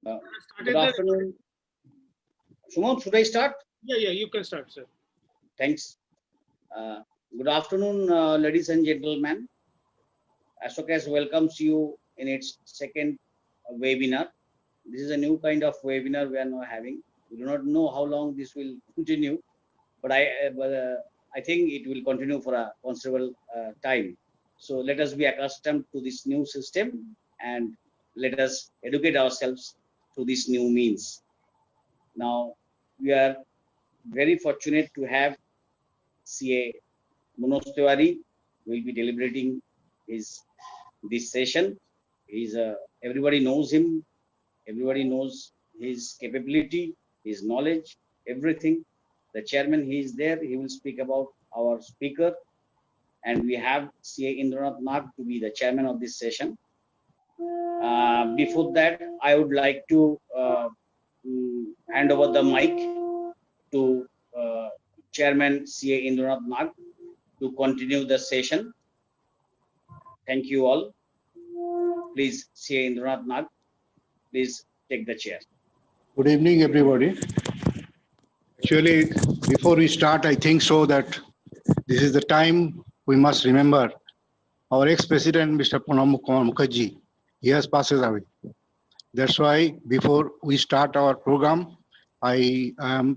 Good afternoon. Sumon, should I start? Yeah, you can start, sir. Thanks. Good afternoon, ladies and gentlemen. Ashokas welcomes you in its second webinar. This is a new kind of webinar we are now having. We do not know how long this will continue, but I think it will continue for a considerable time. So let us be accustomed to this new system and let us educate ourselves through this new means. Now, we are very fortunate to have CA Manoj Tiwari will be deliberating this session. Everybody knows him. Everybody knows his capability, his knowledge, everything. The chairman, he is there. He will speak about our speaker, and we have CA Indranath Nag to be the chairman of this session. Before that, I would like to hand over the mic to Chairman CA Indranath Nag to continue the session. Thank you all. Please, CA Indranath Nag, please take the chair. Good evening, everybody. Actually, before we start, I think so that this is the time we must remember our ex-president, Mr. Pranab Kumar Mukherjee. He has passed away. That's why before we start our program, I am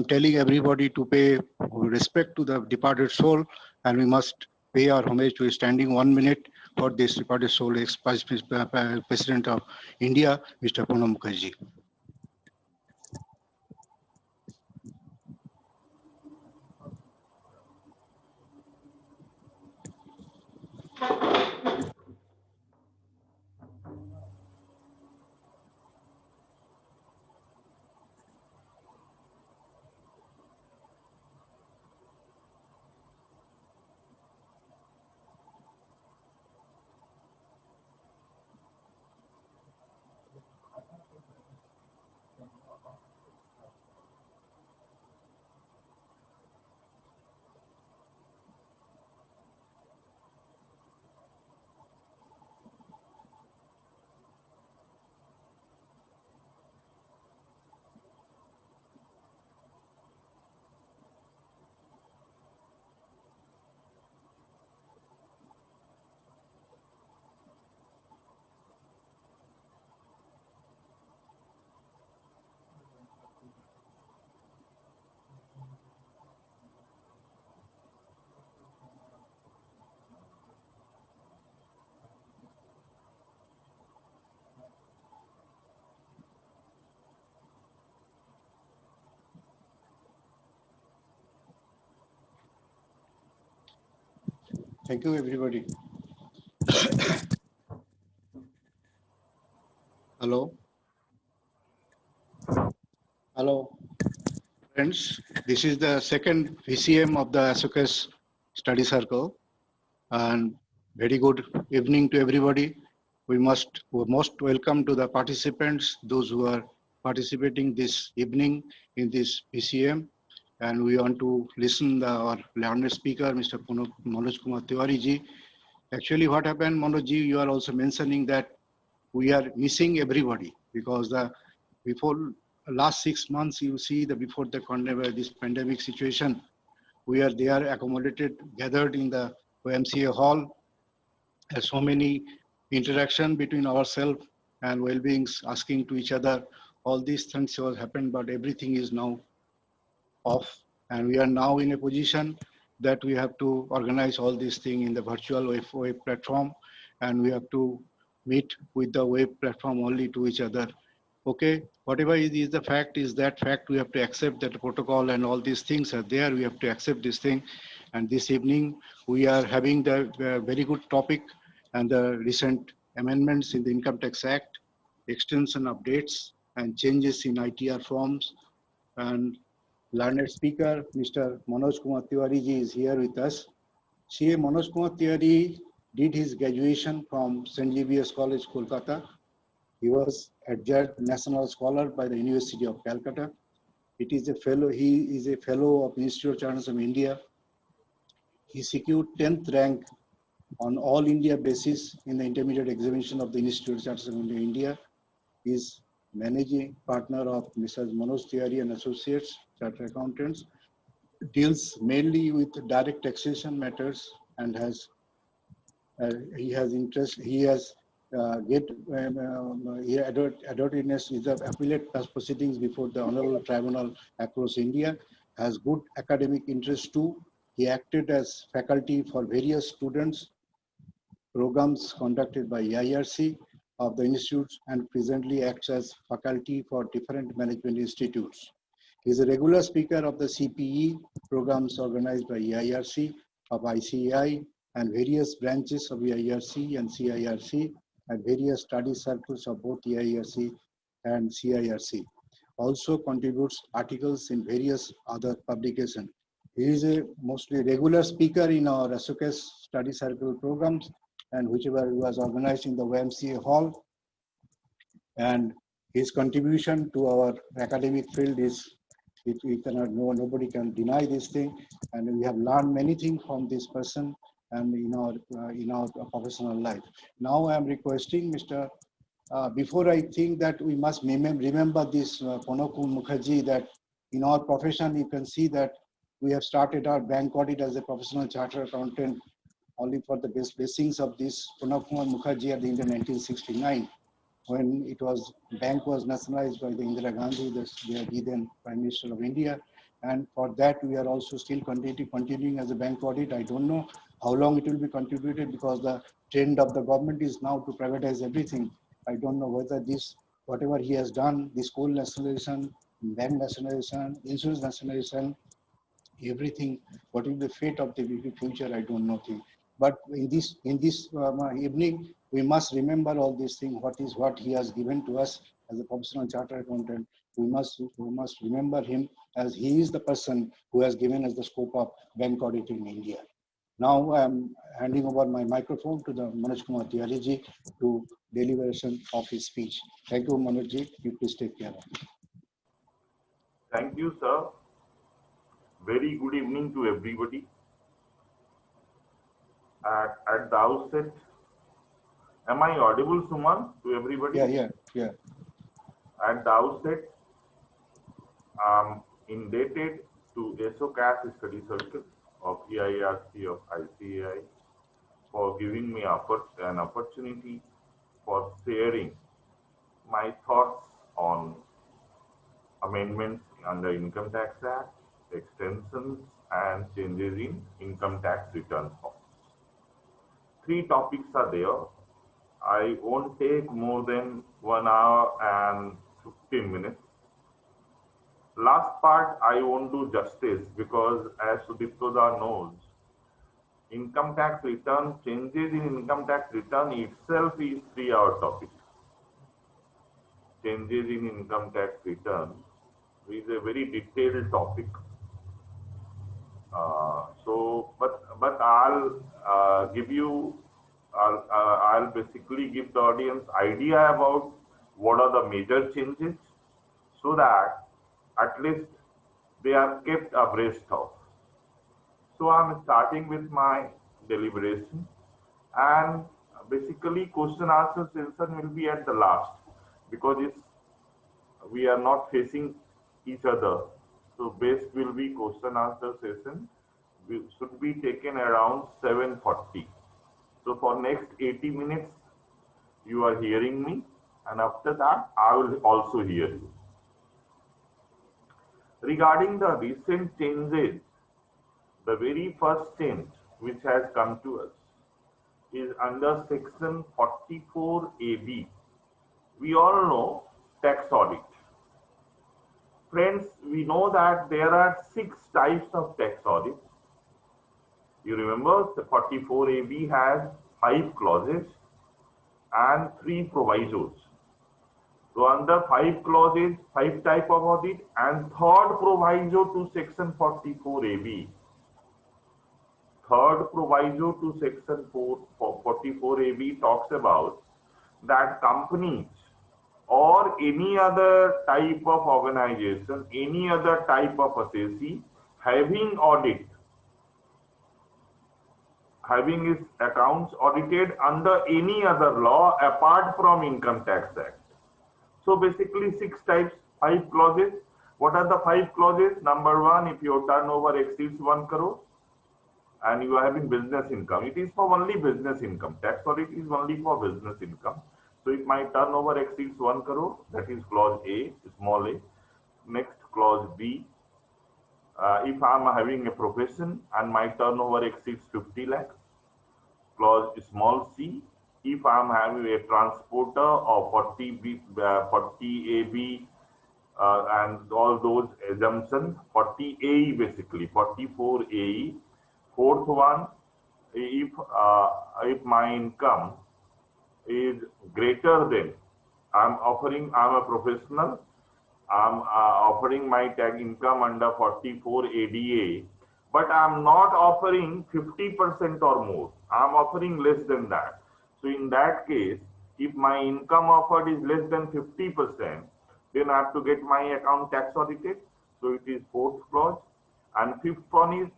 telling everybody to pay respect to the departed soul, and we must pay our homage to standing 1 minute for this departed soul, ex-president of India, Mr. Pranab Mukherjee. Thank you, everybody. Hello. Hello. Friends, this is the second VCM of the Ashokas Study Circle. And very good evening to everybody. We most welcome to the participants, those who are participating this evening in this VCM. And we want to listen our learned speaker, Mr. Manoj Kumar Tiwari ji. Actually, what happened, Manoj ji, you are also mentioning that we are missing everybody because before last 6 months, you see before this pandemic situation, we are there accommodated, gathered in the OMCA hall. There's so many interaction between ourselves and well-beings, asking to each other. All these things have happened, but everything is now off. And we are now in a position that we have to organize all these things in the virtual web platform. And we have to meet with the web platform only to each other. Okay, whatever is the fact is that fact, we have to accept that the protocol and all these things are there. We have to accept this thing. And this evening, we are having the very good topic and the recent amendments in the Income Tax Act, extension updates and changes in ITR forms. And learned speaker, Mr. Manoj Kumar Tiwari ji is here with us. CA Manoj Kumar Tiwari did his graduation from St. Xavier's College, Kolkata. He was adjudged national scholar by the University of Calcutta. He is a fellow of Institute of Journalism India. He secured 10th rank on all India basis in the intermediate examination of the Institute of Journalism India. is managing partner of Mrs. Manoj Tiwari and Associates, Chartered Accountants, deals mainly with direct taxation matters and he has interest. He has adroitness is of appellate proceedings before the Honorable Tribunal across India. Has good academic interest too. He acted as faculty for various students programs conducted by IRC of the institutes and presently acts as faculty for different management institutes. He is a regular speaker of the CPE programs organized by IRC of ICAI and various branches of IRC and CIRC and various study circles of both IRC and CIRC. Also contributes articles in various other publications. He is a mostly regular speaker in our Ashokas study circle programs and whichever was organized in the YMCA hall. And his contribution to our academic field is, we cannot know, nobody can deny this thing. And we have learned many things from this person and in our professional life. Now I am requesting Mr. Before I think that we must remember this Pranab Mukherjee, that in our profession you can see that we have started our bank audit as a professional chartered accountant only for the blessings of this Pranab Mukherjee at the end of 1969, when bank was nationalized by the Indira Gandhi, the then Prime Minister of India. And for that, we are also still continuing as a bank audit. I don't know how long it will be contributed because the trend of the government is now to privatize everything. I don't know whether whatever he has done, the school nationalization, bank nationalization, insurance nationalization, everything, what will be the fate of the future, I don't know. But in this evening, we must remember all these things, what he has given to us as a professional chartered accountant. We must remember him as he is the person who has given us the scope of bank audit in India. Now I am handing over my microphone to the Manoj Kumar Tiwari ji to deliberation of his speech. Thank you, Manoj ji. You please take care. Thank you, sir. Very good evening to everybody. At the outset, am I audible, Suman, to everybody? Yeah. At the outset, I'm indebted to Ashokas Study Circle of EIRC of ICAI for giving me an opportunity for sharing my thoughts on amendments under Income Tax Act, extensions and changes in income tax return form. 3 topics are there. I won't take more than 1 hour and 15 minutes. Last part I won't do justice because, as Sudiptoda knows, income tax return, changes in income tax return itself is 3-hour topic. Changes in income tax return is a very detailed topic. But I'll I'll basically give the audience idea about what are the major changes, so that at least they are kept abreast of. So I'm starting with my deliberation, and basically question answer session will be at the last because we are not facing each other. So best will be question answer session should be taken around 7:40. So for next 80 minutes, you are hearing me, and after that, I will also hear you. Regarding the recent changes, the very first change which has come to us is under section 44AB. We all know tax audit. Friends, we know that there are 6 types of tax audit. You remember the 44AB has 5 clauses and 3 provisos. So under 5 clauses, 5 type of audit, and 3rd proviso to section 44AB. 3rd proviso to section 44AB talks about that companies or any other type of organization, any other type of assessee having its accounts audited under any other law apart from Income Tax Act So basically 6 types, 5 clauses. What are the 5 clauses? Number 1, if your turnover exceeds 1 crore and you are having business income, it is for only business income. Tax audit is only for business income. So if my turnover exceeds 1 crore, that is clause A, small a. Next, clause B, if I am having a profession and my turnover exceeds 50 lakhs. Clause small c, if I am having a transporter or 40 AB and all those assumptions, 40 AE basically, 44 AE. Fourth one, if my income is greater than, I'm a professional, I'm offering my tag income under 44 ADA, but I'm not offering 50% or more. I'm offering less than that. So in that case, if my income offered is less than 50%, then I have to get my account tax audited. So it is fourth clause. And fifth one is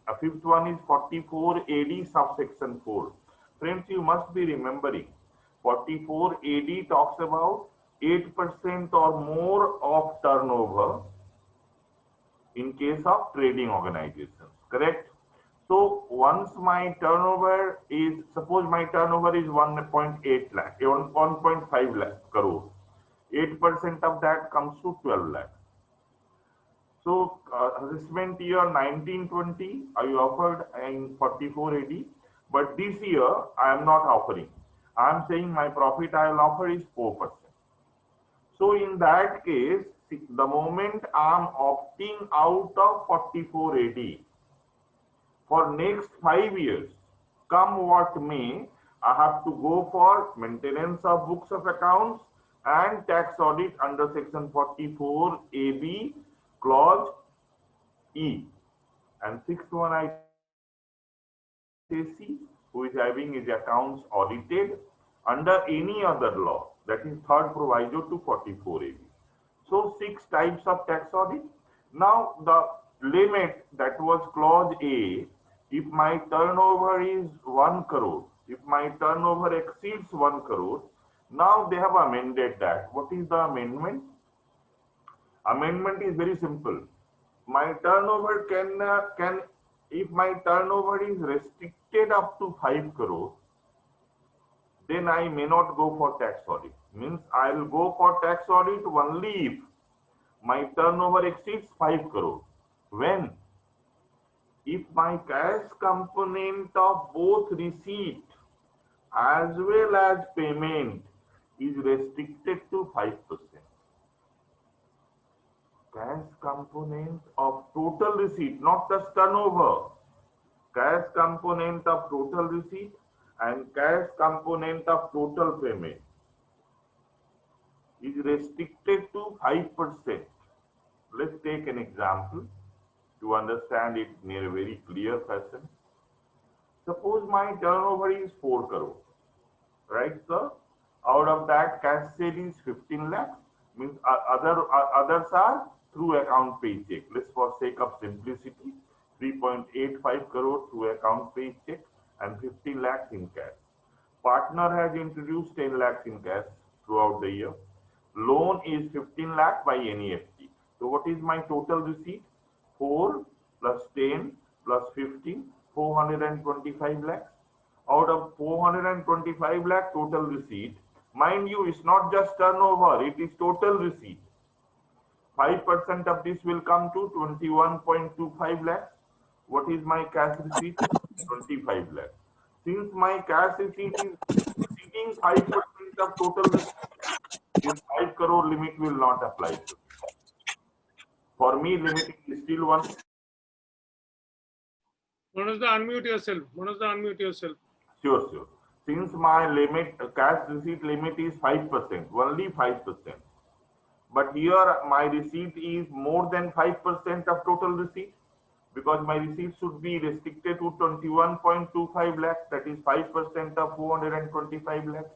44 AD subsection 4. Friends, you must be remembering 44 AD talks about 8% or more of turnover in case of trading organizations, correct? So once my turnover is, suppose my turnover is 1.8 lakh, 1.5 lakh crore, 8% of that comes to 12 lakh. So assessment year 1920, I offered in 44 AD, but this year I am not offering. I am saying my profit I will offer is 4%. So in that case, the moment I am opting out of 44 AD, for next 5 years, come what may, I have to go for maintenance of books of accounts and tax audit under section 44 AB clause E. And sixth one I say C, who is having his accounts audited under any other law, that is third proviso to 44 AB. So 6 types of tax audit. Now the limit, that was clause A, if my turnover is 1 crore, if my turnover exceeds 1 crore, now they have amended that. What is the amendment? Amendment is very simple. My turnover can if my turnover is restricted up to 5 crore, then I may not go for tax audit. Means I will go for tax audit only if my turnover exceeds 5 crore. When? If my cash component of both receipt as well as payment is restricted to 5%. Cash component of total receipt, not just turnover. Cash component of total receipt and cash component of total payment is restricted to 5%. Let's take an example to understand it in a very clear fashion. Suppose my turnover is 4 crore, right sir? Out of that, cash sale is 15 lakhs, means others are through account paycheck. Let's, for sake of simplicity, 3.85 crore through account paycheck and 15 lakhs in cash. Partner has introduced 10 lakhs in cash throughout the year. Loan is 15 lakh by NEFT. So what is my total receipt? 4 plus 10 plus 15, 425 lakhs. Out of 425 lakh total receipt, mind you, it's not just turnover, it is total receipt. 5% of this will come to 21.25 lakhs. What is my cash receipt? 25 lakhs. Since my cash receipt is exceeding 5% of total receipt, this 5 crore limit will not apply to me. For me, limit is still 1. Manoj, unmute yourself. Manoj, unmute yourself. Sure. Since my limit, cash receipt limit is 5%, only 5%. But here my receipt is more than 5% of total receipt, because my receipt should be restricted to 21.25 lakhs, that is 5% of 425 lakhs.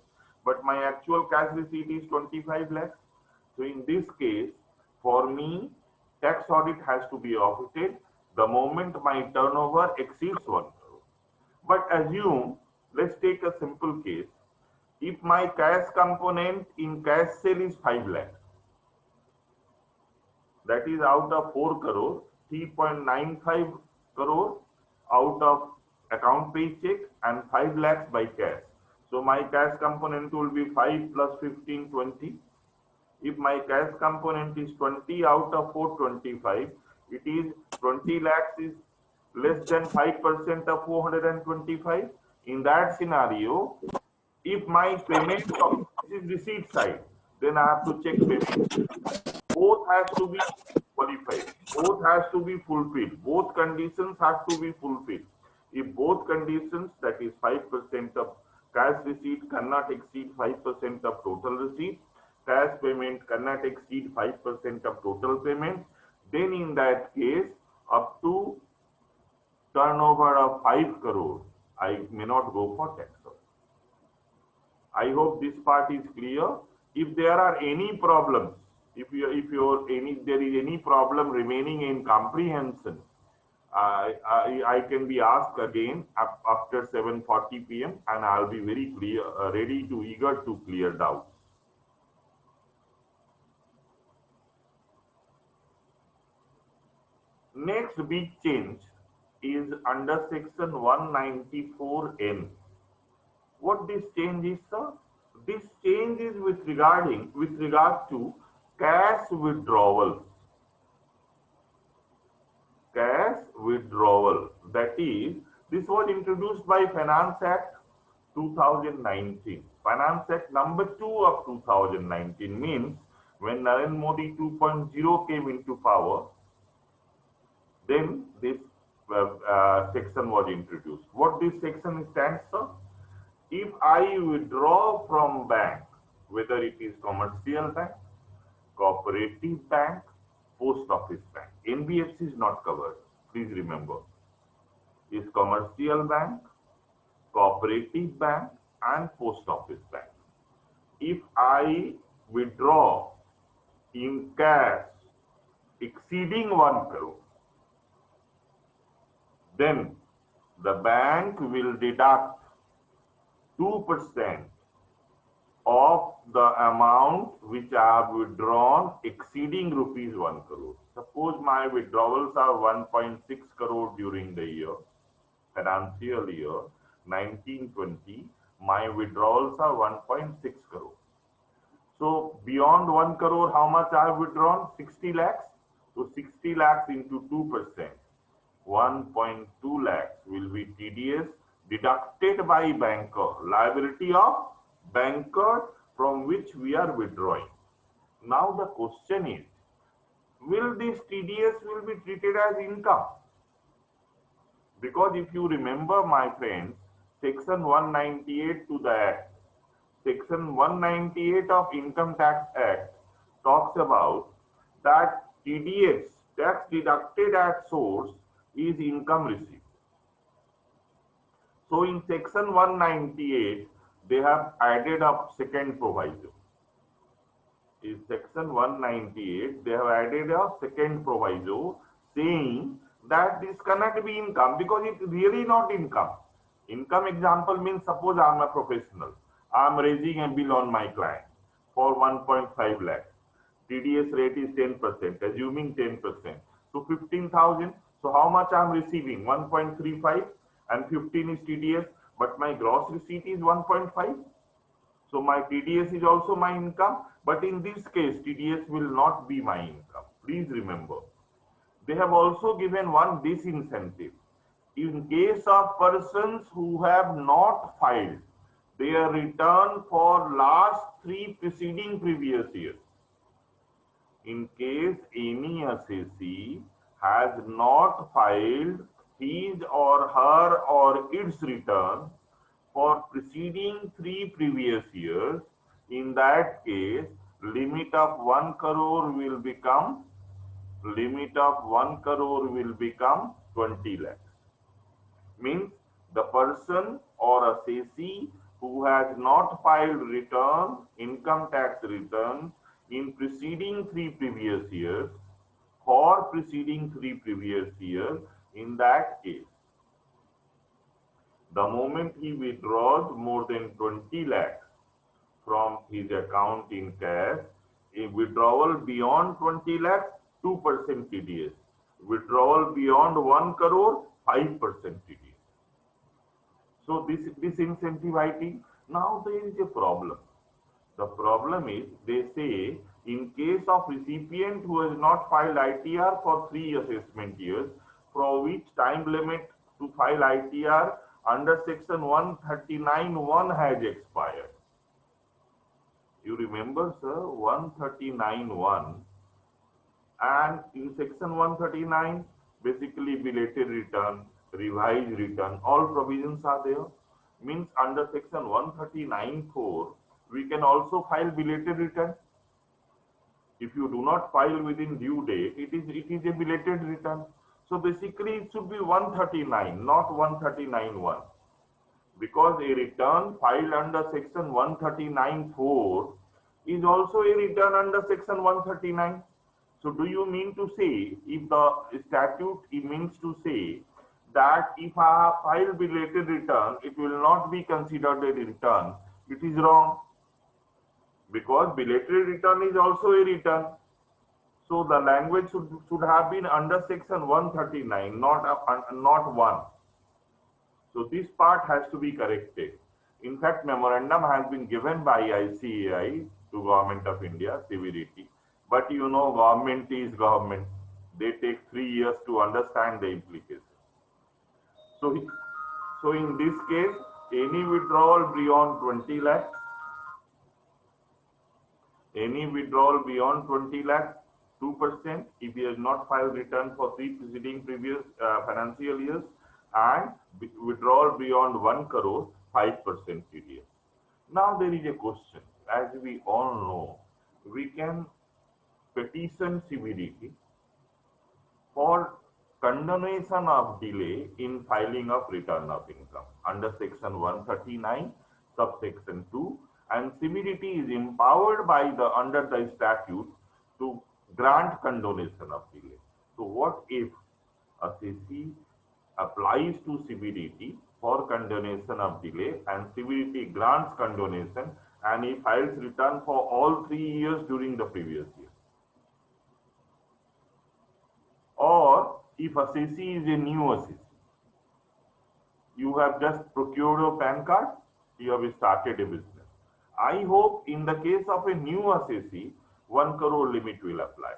But my actual cash receipt is 25 lakhs. So in this case, for me, tax audit has to be audited the moment my turnover exceeds 1 crore. But assume, let's take a simple case. If my cash component in cash sale is 5 lakhs, that is out of 4 crore, 3.95 crore out of account pay check and 5 lakhs by cash. So my cash component will be 5 plus 15, 20. If my cash component is 20 out of 425, it is 20 lakhs is less than 5% of 425. In that scenario, if my payment is receipt side, then I have to check payment. Both has to be qualified. Both has to be fulfilled. Both conditions have to be fulfilled. If both conditions, that is 5% of cash receipt cannot exceed 5% of total receipt, cash payment cannot exceed 5% of total payment, then in that case, up to turnover of 5 crore, I may not go for tax. I hope this part is clear. If there are any problems, if there is any problem remaining in comprehension, I can be asked again after 7:40 p.m. and I'll be very clear, eager to clear doubts. Next big change is under section 194N. What this change is, sir? This change is with regard to cash withdrawal. Cash withdrawal. That is, this was introduced by Finance Act 2019. Finance Act number 2 of 2019 means when Narendra Modi 2.0 came into power, then this section was introduced. What this section stands for? If I withdraw from bank, whether it is commercial bank, cooperative bank, post office bank, NBFC is not covered. Please remember, is commercial bank, cooperative bank, and post office bank. If I withdraw in cash exceeding 1 crore, then the bank will deduct 2% of the amount which I have withdrawn exceeding rupees 1 crore. Suppose my withdrawals are 1.6 crore during the year, financial year 1920, my withdrawals are 1.6 crore. So beyond 1 crore, how much I have withdrawn? 60 lakhs. So 60 lakhs into 2%, 1.2 lakhs will be TDS deducted by banker, liability of banker from which we are withdrawing. Now the question is, will this TDS will be treated as income? Because if you remember, my friends, section 198 to the Act, section 198 of Income Tax Act talks about that TDS, tax deducted at source, is income received. So in section 198, they have added up second proviso. In section 198, they have added a second proviso saying that this cannot be income because it's really not income. Income example means, suppose I am a professional. I am raising a bill on my client for 1.5 lakhs. TDS rate is 10%, assuming 10%. So 15,000. So how much I am receiving? 1.35. And 15 is TDS, but my gross receipt is 1.5. So my TDS is also my income, but in this case, TDS will not be my income. Please remember. They have also given one disincentive. In case of persons who have not filed their return for last 3 preceding previous years, in case any assessee has not filed his or her or its return for preceding 3 previous years, in that case, limit of 1 crore will become 20 lakhs. Means the person or assessee who has not filed return, income tax return in preceding 3 previous years, for preceding 3 previous years, in that case, the moment he withdraws more than 20 lakhs from his account in cash, a withdrawal beyond 20 lakhs 2% TDS. Withdrawal beyond 1 crore, 5% TDS. So this disincentivity. Now there is a problem. The problem is they say in case of recipient who has not filed ITR for 3 assessment years, for which time limit to file ITR under section 139(1) has expired. You remember, sir, 139(1), and in section 139, basically belated return, revised return, all provisions are there. Means under section 139(4), we can also file belated return. If you do not file within due date, it is a belated return. So basically it should be 139, not 139(1). Because a return filed under section 139(4) is also a return under section 139. So do you mean to say, if the statute means to say that if I have filed belated return, it will not be considered a return, it is wrong. Because belated return is also a return. So the language should have been under section 139, not 1. So this part has to be corrected. In fact, memorandum has been given by ICAI to Government of India, CBDT. But you know, government is government. They take 3 years to understand the implications. So in this case, any withdrawal beyond 20 lakhs, any withdrawal beyond 20 lakhs, 2% if he has not filed return for 3 preceding previous financial years, and withdrawal beyond 1 crore, 5% TDS. Now there is a question. As we all know, we can petition CBDT for condonation of delay in filing of return of income under section 139, subsection 2, and CBDT is empowered by under the statute to grant condonation of delay. So what if a CC applies to CBDT for condonation of delay and CBDT grants condonation and he files return for all 3 years during the previous year? Or if a CC is a new CC, you have just procured a PAN card, you have started a business. I hope in the case of a new assessee, 1 crore limit will apply.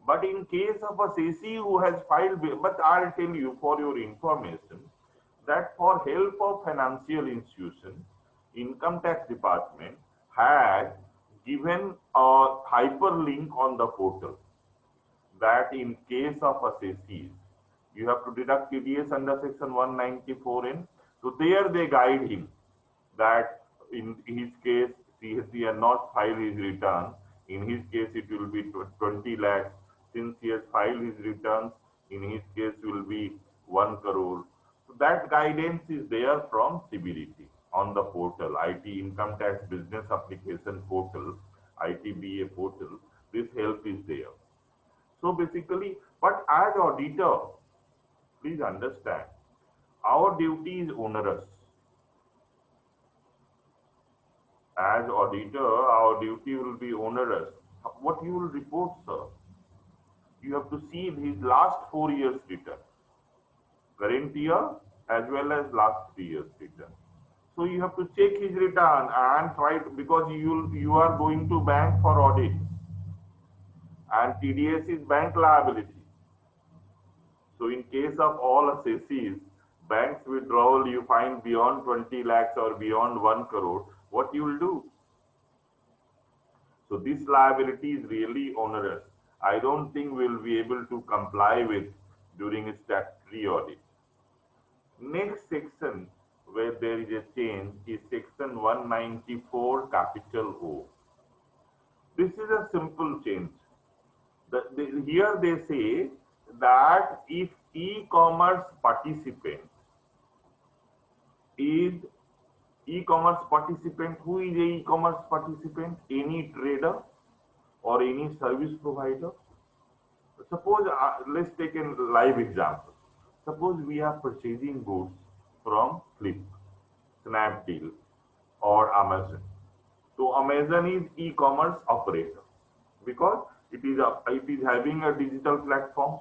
But in case of a assessee who has filed, but I'll tell you for your information that for help of financial institution, Income Tax Department had given a hyperlink on the portal that in case of assessees, you have to deduct TDS under section 194(n). So there they guide him that in his case, CSC has not filed his return. In his case, it will be 20 lakhs. Since he has filed his returns, in his case will be 1 crore. So that guidance is there from CBDT on the portal, IT Income Tax Business Application Portal, ITBA portal. This help is there. So basically, but as auditor, please understand, our duty is onerous. As auditor, our duty will be onerous. What you will report, sir? You have to see his last 4 years return, current year as well as last 3 years return. So you have to check his return and try to, because you are going to bank for audit, and TDS is bank liability. So in case of all assessees, bank's withdrawal you find beyond 20 lakhs or beyond 1 crore, what you will do? So this liability is really onerous. I don't think we'll be able to comply with during a statutory audit. Next section where there is a change is section 194 capital O. This is a simple change. Here they say that if e-commerce participant is who is a e-commerce participant? Any trader or any service provider. Suppose, let's take a live example. Suppose we are purchasing goods from Flip, Snapdeal or Amazon. So Amazon is e-commerce operator because it is having a digital platform,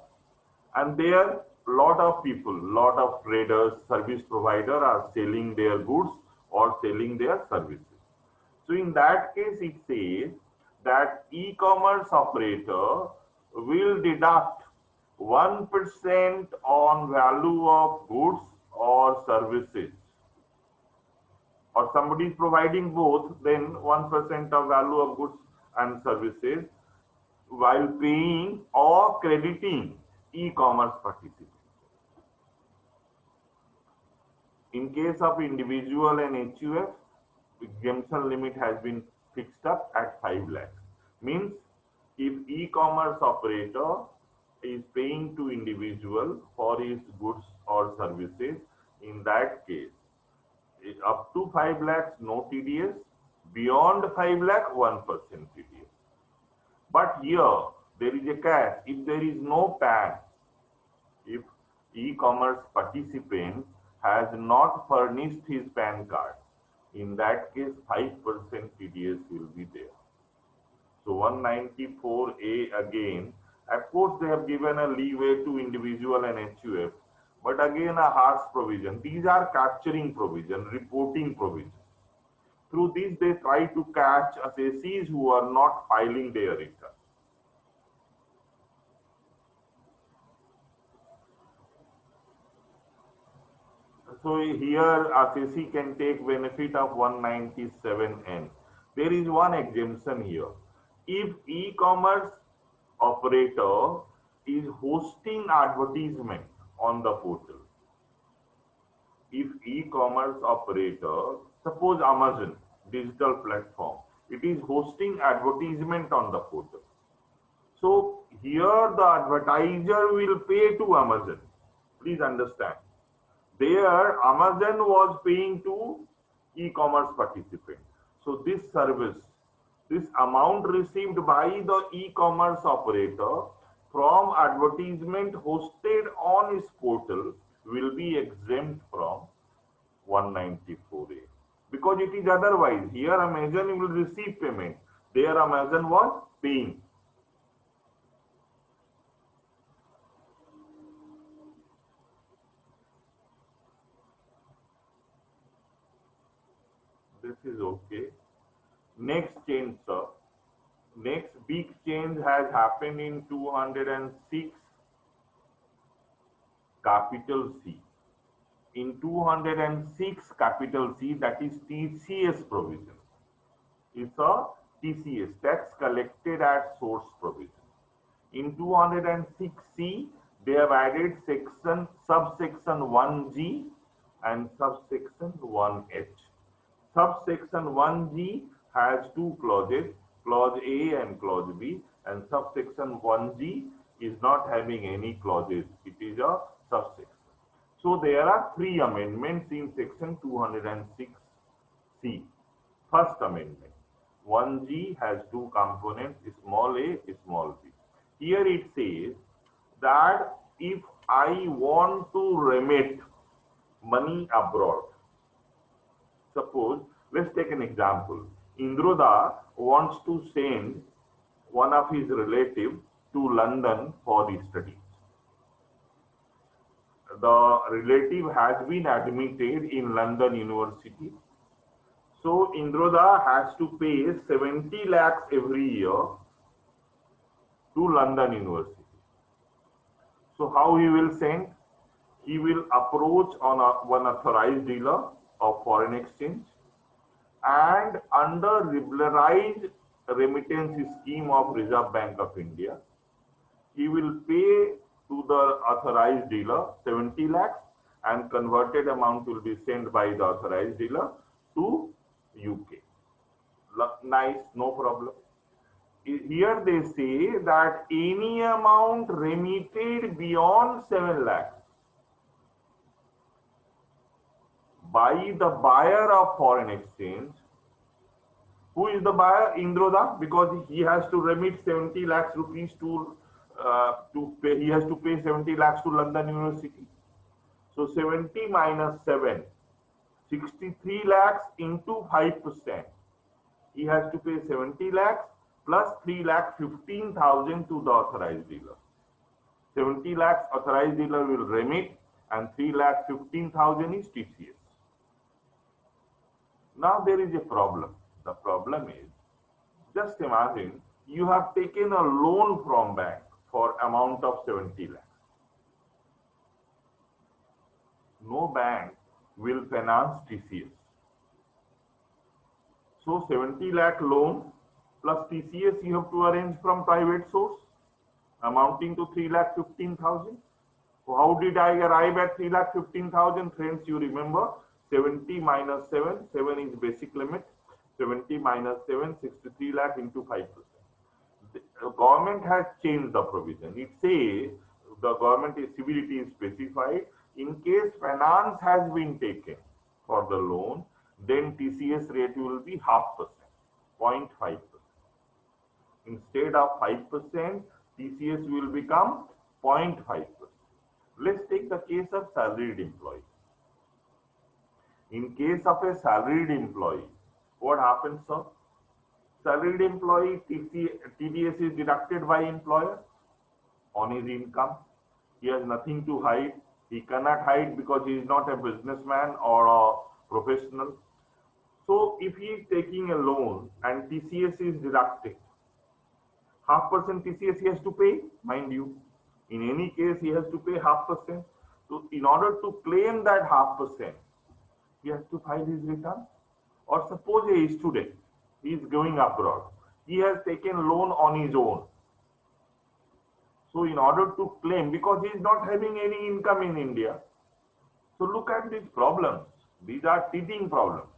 and there lot of people, lot of traders, service provider are selling their goods or selling their services. So in that case, it says that e-commerce operator will deduct 1% on value of goods or services, or somebody is providing both, then 1% of value of goods and services while paying or crediting e-commerce participants. In case of individual and HUF, exemption limit has been fixed up at 5 lakhs. Means if e-commerce operator is paying to individual for his goods or services, in that case, up to 5 lakhs, no TDS. Beyond 5 lakh, 1% TDS. But here, there is a catch. If there is no PAN, if e-commerce participant has not furnished his PAN card, in that case, 5% TDS will be there. So 194A again, of course, they have given a leeway to individual and HUF, but again a harsh provision. These are capturing provision, reporting provision. Through this, they try to catch assessees who are not filing their return. So here assessee can take benefit of 197N. There is one exemption here. If e-commerce operator is hosting advertisement on the portal, if e-commerce operator, suppose Amazon digital platform, it is hosting advertisement on the portal. So here the advertiser will pay to Amazon. Please understand. There Amazon was paying to e-commerce participant. So this service, this amount received by the e-commerce operator from advertisement hosted on his portal will be exempt from 194A. Because it is otherwise. Here Amazon will receive payment. There Amazon was paying. This is okay. Next change, sir. Next big change has happened in 206 capital C. In 206 capital C, that is TCS provision. It's a TCS, tax collected at source provision. In 206C, they have added subsection 1G and subsection 1H. Subsection 1G has two clauses, clause A and clause B, and subsection 1G is not having any clauses. It is a subsection. So there are three amendments in section 206C. First amendment, 1G has two components, small a, small b. Here it says that if I want to remit money abroad, suppose, let's take an example. Indroda wants to send one of his relatives to London for the studies. The relative has been admitted in London University. So Indroda has to pay 70 lakhs every year to London University. So how he will send? He will approach on one authorized dealer of foreign exchange, and under liberalized remittance scheme of Reserve Bank of India, he will pay to the authorized dealer 70 lakhs, and converted amount will be sent by the authorized dealer to UK. Nice, no problem. Here they say that any amount remitted beyond 7 lakhs by the buyer of foreign exchange. Who is the buyer? Indroda, because he has to remit 70 lakhs rupees to pay. He has to pay 70 lakhs to London University. So 70 minus 7, 63 lakhs into 5%. He has to pay 70 lakhs plus 3,15,000 to the authorized dealer. 70 lakhs authorized dealer will remit and 3,15,000 is TCS. Now there is a problem. The problem is, just imagine you have taken a loan from bank for amount of 70 lakhs. No bank will finance TCS. So 70 lakh loan plus TCS you have to arrange from private source amounting to 3,15,000. So how did I arrive at 3,15,000? Friends, you remember 70 minus 7, 7 is basic limit. 70 minus 7, 63 lakh into 5%. The government has changed the provision. It says the government is CBDT is specified. In case finance has been taken for the loan, then TCS rate will be 0.5%, 0.5%. Instead of 5%, TCS will become 0.5%. Let's take the case of salaried employee. In case of a salaried employee, what happens, sir? Salaried employee, TDS is deducted by employer on his income. He has nothing to hide. He cannot hide because he is not a businessman or a professional. So if he is taking a loan and TCS is deducted, 0.5% TCS he has to pay, mind you. In any case, he has to pay 0.5%. So in order to claim that 0.5%, he has to file his return. Or suppose a student, he is going abroad. He has taken loan on his own. So in order to claim, because he is not having any income in India, so look at these problems. These are teething problems.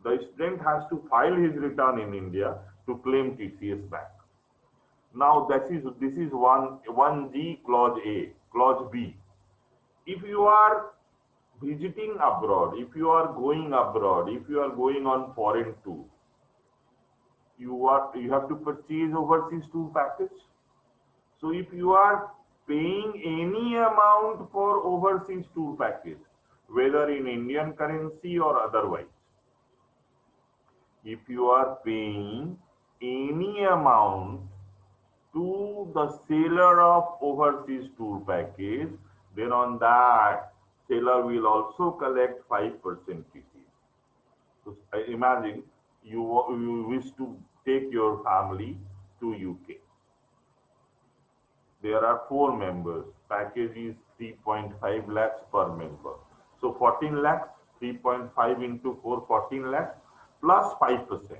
The student has to file his return in India to claim TCS back. Now this is 1G clause A, clause B. If you are visiting abroad, if you are going abroad, if you are going on foreign tour, you have to purchase overseas tour package. So if you are paying any amount for overseas tour package, whether in Indian currency or otherwise, if you are paying any amount to the seller of overseas tour package, then on that seller will also collect 5% TCS. So imagine you wish to take your family to UK. There are 4 members. Package is 3.5 lakhs per member. So 14 lakhs, 3.5 into 4, 14 lakhs plus 5%.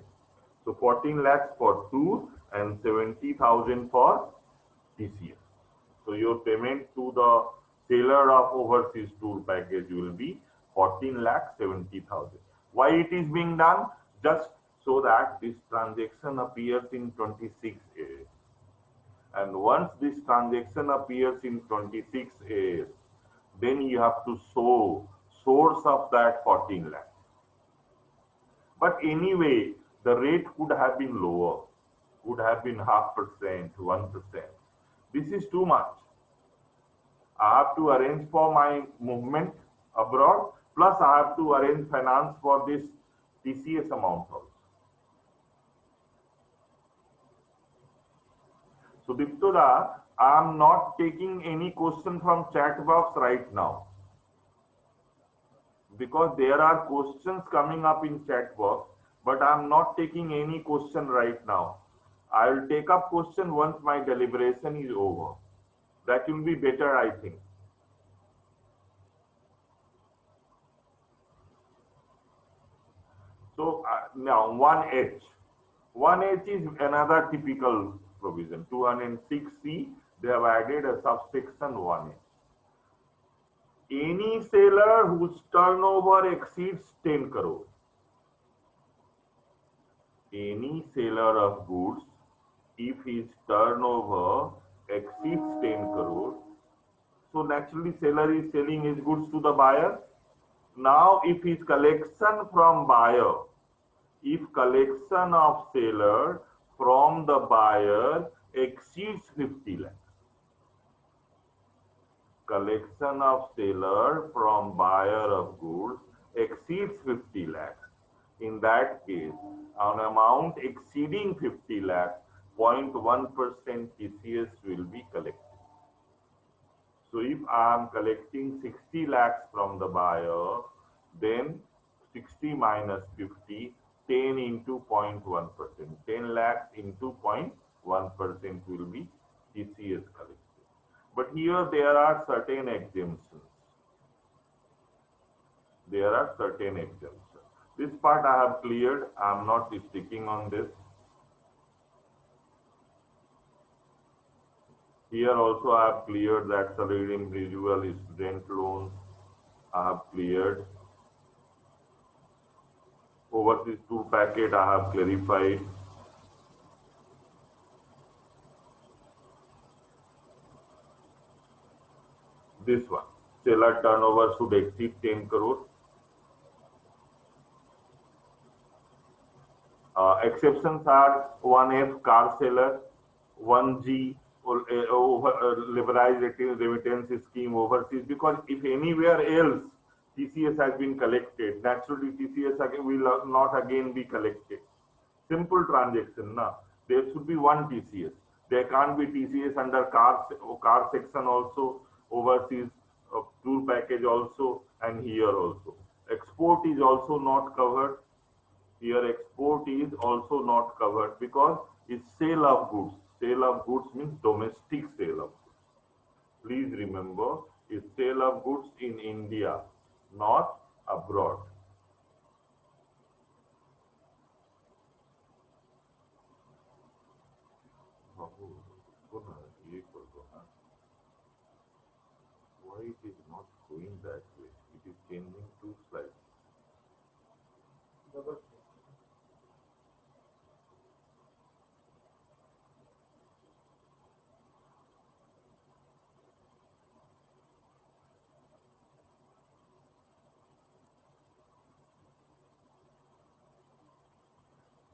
So 14 lakhs for tour and 70,000 for TCS. So your payment to the seller of overseas tour package will be 14 lakh 70,000. Why it is being done? Just so that this transaction appears in 26A. And once this transaction appears in 26A, then you have to show source of that 14 lakh. But anyway, the rate could have been lower, could have been 0.5%, 1%. This is too much. I have to arrange for my movement abroad, plus I have to arrange finance for this TCS amount also. So Diptoda, I am not taking any question from chat box right now, because there are questions coming up in chat box, but I am not taking any question right now. I will take up question once my deliberation is over. That will be better, I think. So now 1H. 1H is another typical provision. 206C, they have added a subsection 1H. Any seller whose turnover exceeds 10 crore. Any seller of goods, if his turnover exceeds 10 crore, so naturally seller is selling his goods to the buyer. Now if his collection from buyer, if collection of seller from the buyer exceeds 50 lakhs, collection of seller from buyer of goods exceeds 50 lakhs, in that case, an amount exceeding 50 lakhs 1% TCS will be collected. So if I am collecting 60 lakhs from the buyer, then 60 minus 50, 10 into 0.1%. 10 lakhs into 0.1% will be TCS collected. But here there are certain exemptions. There are certain exemptions. This part I have cleared. I am not sticking on this. Here also I have cleared that salaried individual student loans. I have cleared. Overseas tour packet I have clarified. This one, seller turnover should exceed 10 crore. Exceptions are 1F car seller, 1G liberalized remittance scheme overseas, because if anywhere else TCS has been collected, naturally TCS will not again be collected. Simple transaction, na? There should be one TCS. There can't be TCS under car section also, overseas tour package also, and here also. Export is also not covered. Here export is also not covered because it's sale of goods. Sale of goods means domestic sale of goods. Please remember, it's sale of goods in India, not abroad. Why it is not going that way? It is changing two slides.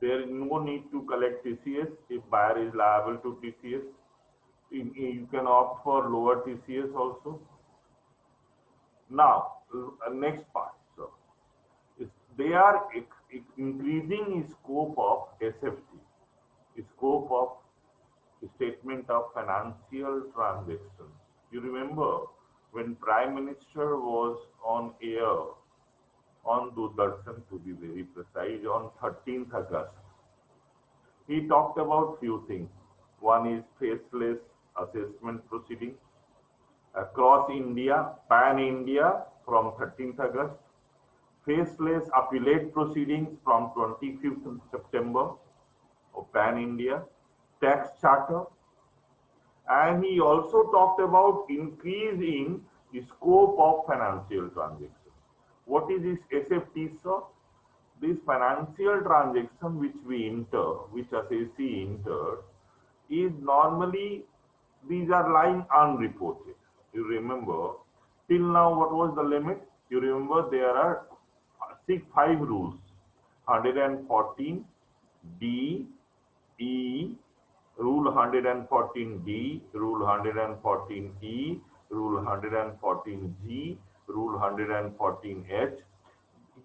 There is no need to collect TCS if buyer is liable to TCS. You can opt for lower TCS also. Now, next part. So, they are increasing scope of SFT, scope of statement of financial transactions. You remember when Prime Minister was on air, on Doordarshan to be very precise, on 13th August, he talked about few things. One is faceless assessment proceeding across India, pan-India from 13th August, faceless appellate proceedings from 25th September of pan-India, tax charter, and he also talked about increase in the scope of financial transactions. What is this SFT, sir? This financial transaction which we enter, which SSC entered, is normally, these are lying unreported. You remember, till now what was the limit? You remember there are 5 rules, 114, D, E, Rule 114D, Rule 114E, Rule 114G, Rule 114H.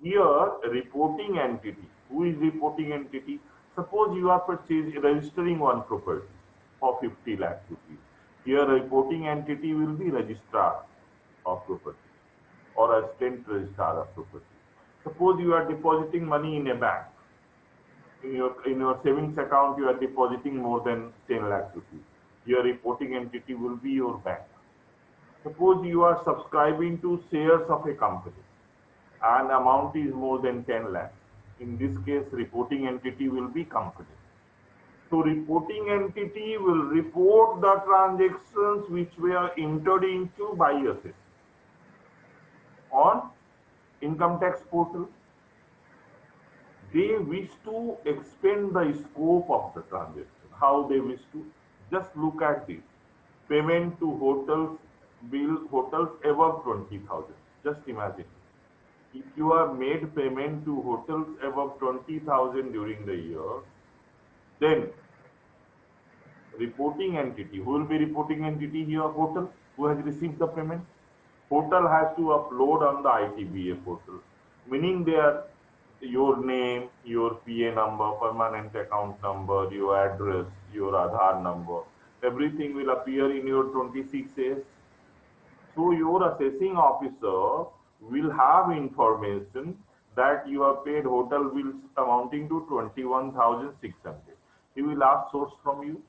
Here, reporting entity. Who is reporting entity? Suppose you are registering one property for 50 lakh rupees. Here, reporting entity will be registrar of property or assistant registrar of property. Suppose you are depositing money in a bank. In your savings account, you are depositing more than 10 lakh rupees. Your reporting entity will be your bank. Suppose you are subscribing to shares of a company and amount is more than 10 lakh. In this case, reporting entity will be company. So reporting entity will report the transactions which were entered into by assessor on income tax portal. They wish to expand the scope of the transaction. How they wish to? Just look at this. Payment to hotels, hotels above 20,000. Just imagine. If you have made payment to hotels above 20,000 during the year, then reporting entity, who will be reporting entity here? Hotel, who has received the payment. Hotel has to upload on the ITBA portal, meaning your name, your PA number, permanent account number, your address, your Aadhaar number, everything will appear in your 26S. So your assessing officer will have information that you have paid hotel bills amounting to 21,600. He will ask source from you.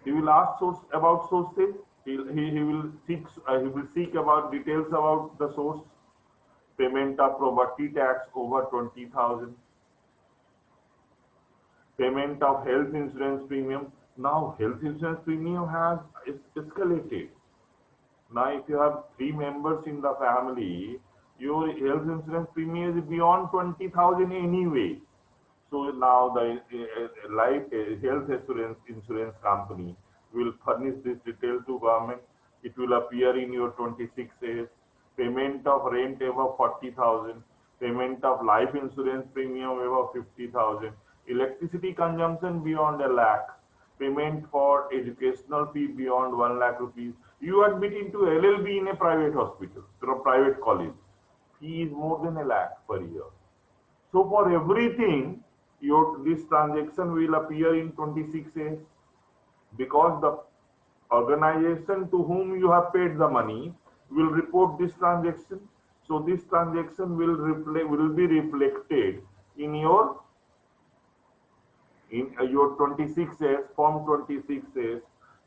He will ask source about sources. He will seek about details about the source. Payment of property tax over 20,000. Payment of health insurance premium. Now health insurance premium has escalated. Now if you have 3 members in the family, your health insurance premium is beyond 20,000 anyway. So now the health insurance company will furnish this detail to government. It will appear in your 26As. Payment of rent above 40,000. Payment of life insurance premium above 50,000. Electricity consumption beyond a lakh. Payment for educational fee beyond 1 lakh rupees. You admit into LLB in a private hospital or a private college. Fee is more than a lakh per year. So for everything, this transaction will appear in 26A because the organization to whom you have paid the money will report this transaction. So this transaction will be reflected in your 26S, form 26S.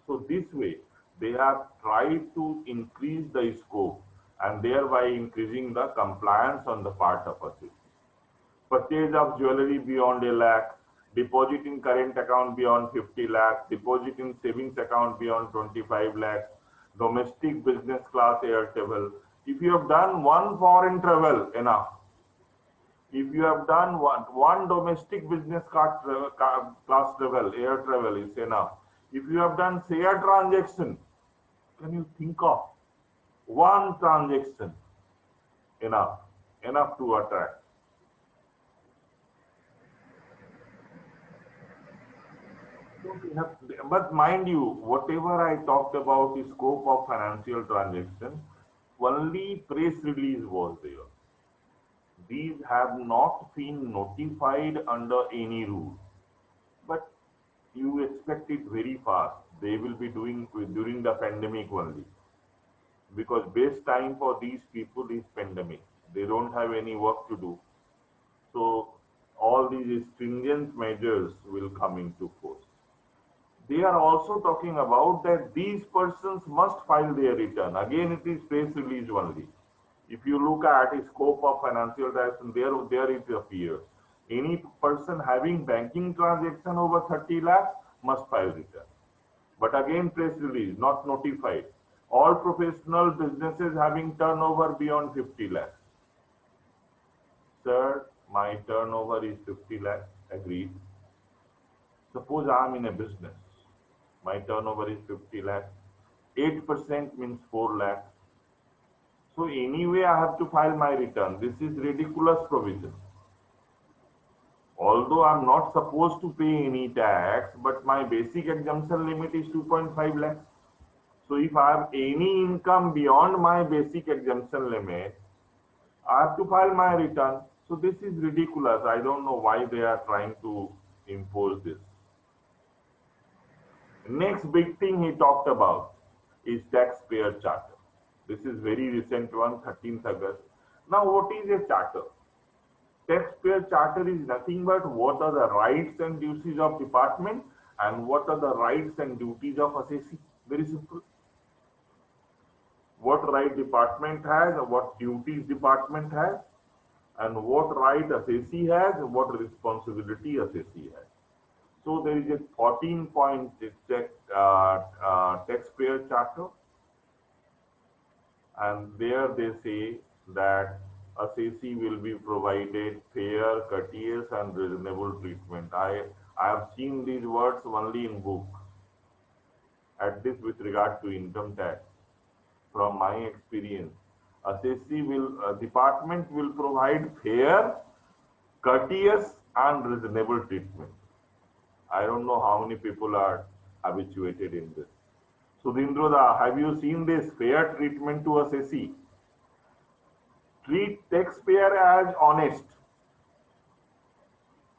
So this way they have tried to increase the scope and thereby increasing the compliance on the part of us. Purchase of jewelry beyond a lakh, deposit in current account beyond 50 lakhs, deposit in savings account beyond 25 lakhs, domestic business class air travel. If you have done one foreign travel, enough. If you have done one domestic business class travel, air travel is enough. If you have done share transaction, can you think of one transaction? Enough to attract. But mind you, whatever I talked about the scope of financial transaction, only press release was there. These have not been notified under any rule. But you expect it very fast. They will be doing during the pandemic only. Because best time for these people is pandemic. They don't have any work to do. So all these stringent measures will come into force. They are also talking about that these persons must file their return. Again, it is press release only. If you look at the scope of financial transaction, there it appears. Any person having banking transaction over 30 lakhs must file return. But again, press release, not notified. All professional businesses having turnover beyond 50 lakhs. Sir, my turnover is 50 lakhs, agreed. Suppose I am in a business. My turnover is 50 lakhs. 8% means 4 lakhs. So anyway, I have to file my return. This is ridiculous provision. Although I'm not supposed to pay any tax, but my basic exemption limit is 2.5 lakhs. So if I have any income beyond my basic exemption limit, I have to file my return. So this is ridiculous. I don't know why they are trying to impose this. Next big thing he talked about is taxpayer charter. This is very recent one, 13th August. Now what is a charter? Taxpayer charter is nothing but what are the rights and duties of department and what are the rights and duties of assessee. Very simple. What right department has, what duties department has, and what right assessee has, what responsibility assessee has. So there is a 14-point taxpayer charter, and there they say that assessee will be provided fair, courteous, and reasonable treatment. I have seen these words only in book. At this, with regard to income tax, from my experience, assessee department will provide fair, courteous, and reasonable treatment. I don't know how many people are habituated in this. Sudhindra, have you seen this fair treatment to assessee? Treat taxpayer as honest.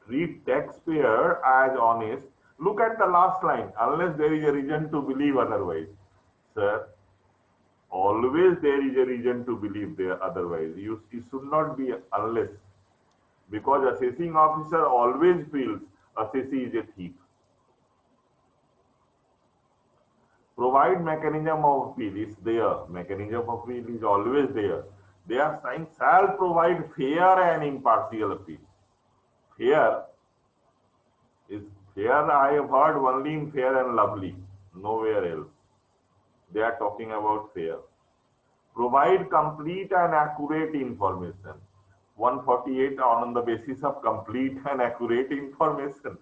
Treat taxpayer as honest. Look at the last line, unless there is a reason to believe otherwise. Sir, always there is a reason to believe there otherwise. You should not be unless, because assessing officer always feels assessee is a thief. Provide mechanism of appeal is there. Mechanism of appeal is always there. They are saying shall provide fair and impartial appeal. Fair is fair. I have heard only in Fair and Lovely, nowhere else. They are talking about fair. Provide complete and accurate information. 148 on the basis of complete and accurate information.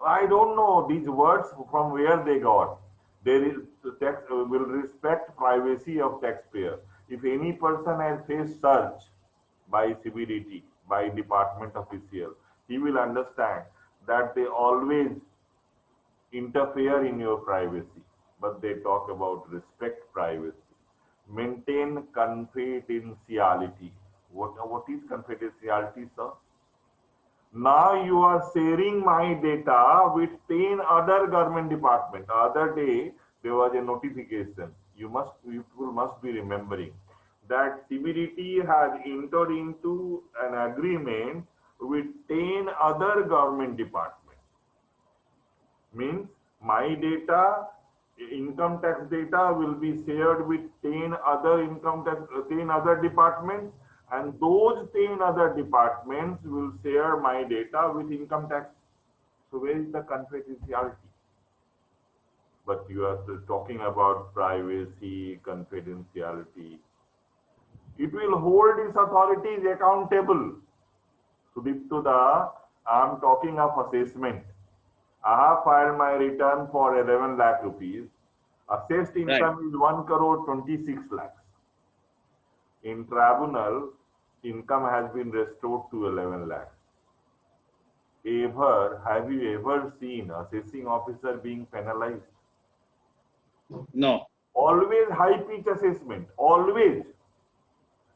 I don't know these words from where they got. There is tax will respect privacy of taxpayer. If any person has faced search by CBDT, by department official, he will understand that they always interfere in your privacy. But they talk about respect privacy. Maintain confidentiality. What is confidentiality, sir? Now you are sharing my data with 10 other government departments. The other day there was a notification. You people must be remembering that CBDT has entered into an agreement with 10 other government departments. Means my data, income tax data, will be shared with 10 other departments, and those 10 other departments will share my data with income tax. So where is the confidentiality? But you are talking about privacy, confidentiality. It will hold its authorities accountable. Sudipto, I am talking of assessment. I have filed my return for 11 lakh rupees. Assessed income is 1 crore 26 lakhs. In tribunal, income has been restored to 11 lakhs. Have you ever seen assessing officer being penalized? No. Always high pitch assessment. Always.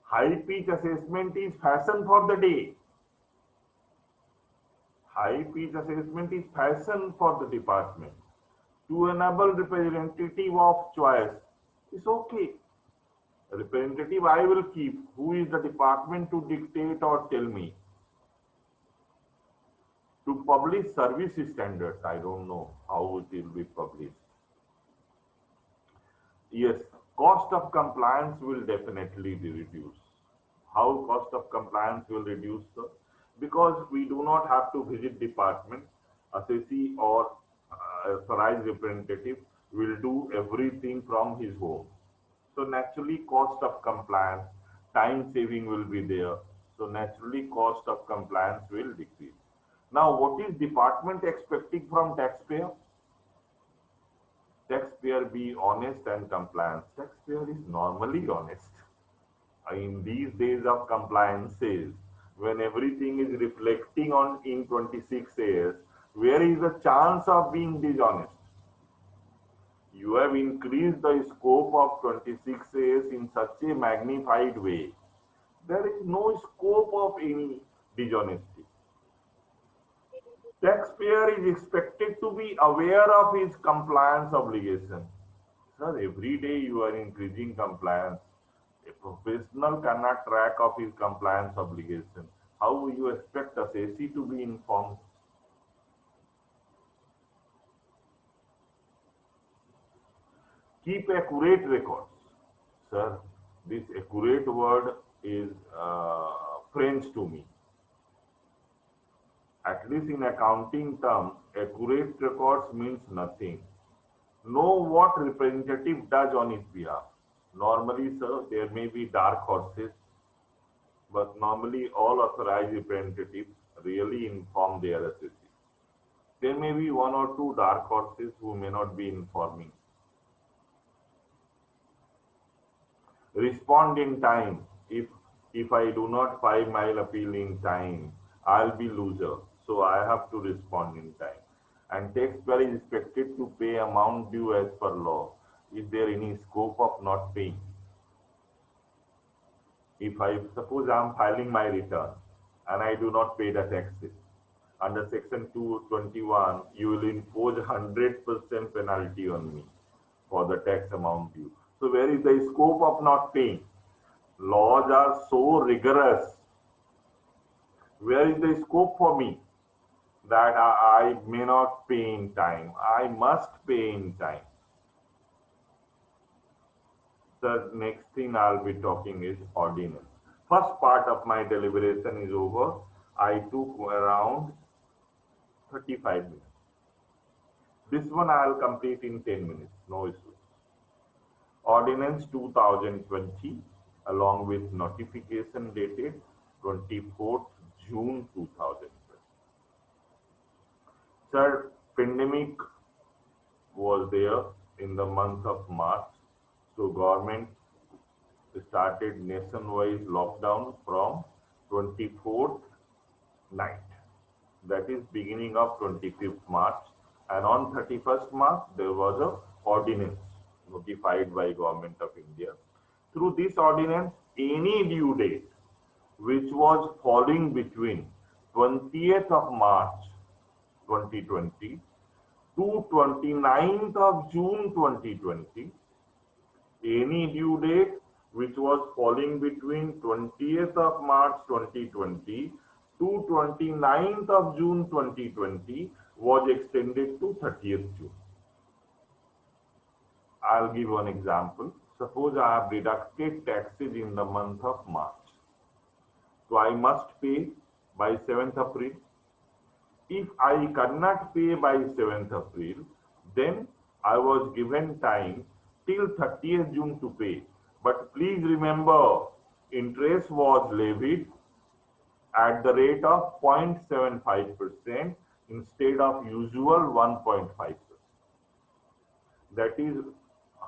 High pitch assessment is fashion for the day. High pitch assessment is fashion for the department. To enable representative of choice, it's okay. Representative I will keep. Who is the department to dictate or tell me? To publish service standards, I don't know how it will be published. Yes, cost of compliance will definitely be reduced. How cost of compliance will reduce, sir? Because we do not have to visit department. Assessee or authorized representative will do everything from his home. So naturally, cost of compliance, time saving will be there. So naturally, cost of compliance will decrease. Now, what is department expecting from taxpayer? Taxpayer be honest and compliant. Taxpayer is normally honest. In these days of compliances, when everything is reflecting on in 26 years, where is the chance of being dishonest? You have increased the scope of 26 years in such a magnified way. There is no scope of any dishonesty. Taxpayer is expected to be aware of his compliance obligation. Sir, every day you are increasing compliance. A professional cannot track of his compliance obligation. How will you expect a assessee to be informed? Keep accurate records. Sir, this accurate word is French to me. At least in accounting terms, accurate records means nothing. Know what representative does on his behalf. Normally, sir, there may be dark horses, but normally all authorized representatives really inform their assessee. There may be one or two dark horses who may not be informing. Respond in time. If I do not file my appeal in time, I'll be loser. So I have to respond in time. And taxpayer is expected to pay amount due as per law. Is there any scope of not paying? If I suppose I am filing my return and I do not pay the taxes, under section 221, you will impose 100% penalty on me for the tax amount due. So where is the scope of not paying? Laws are so rigorous. Where is the scope for me that I may not pay in time? I must pay in time. The next thing I'll be talking is ordinance. First part of my deliberation is over. I took around 35 minutes. This one I'll complete in 10 minutes, no issue. Ordinance 2020 along with notification dated 24th June 2020. Sir, pandemic was there in the month of March. So government started nationwide lockdown from 24th night. That is beginning of 25th March. And on 31st March, there was a ordinance notified by Government of India. Through this ordinance, any due date which was falling between 20th of March 2020 to 29th of June 2020, any due date which was falling between 20th of March 2020 to 29th of June 2020 was extended to 30th June. I'll give one example. Suppose I have deducted taxes in the month of March. So I must pay by 7th April. If I cannot pay by 7th April, then I was given time till 30th June to pay. But please remember, interest was levied at the rate of 0.75% instead of usual 1.5%. That is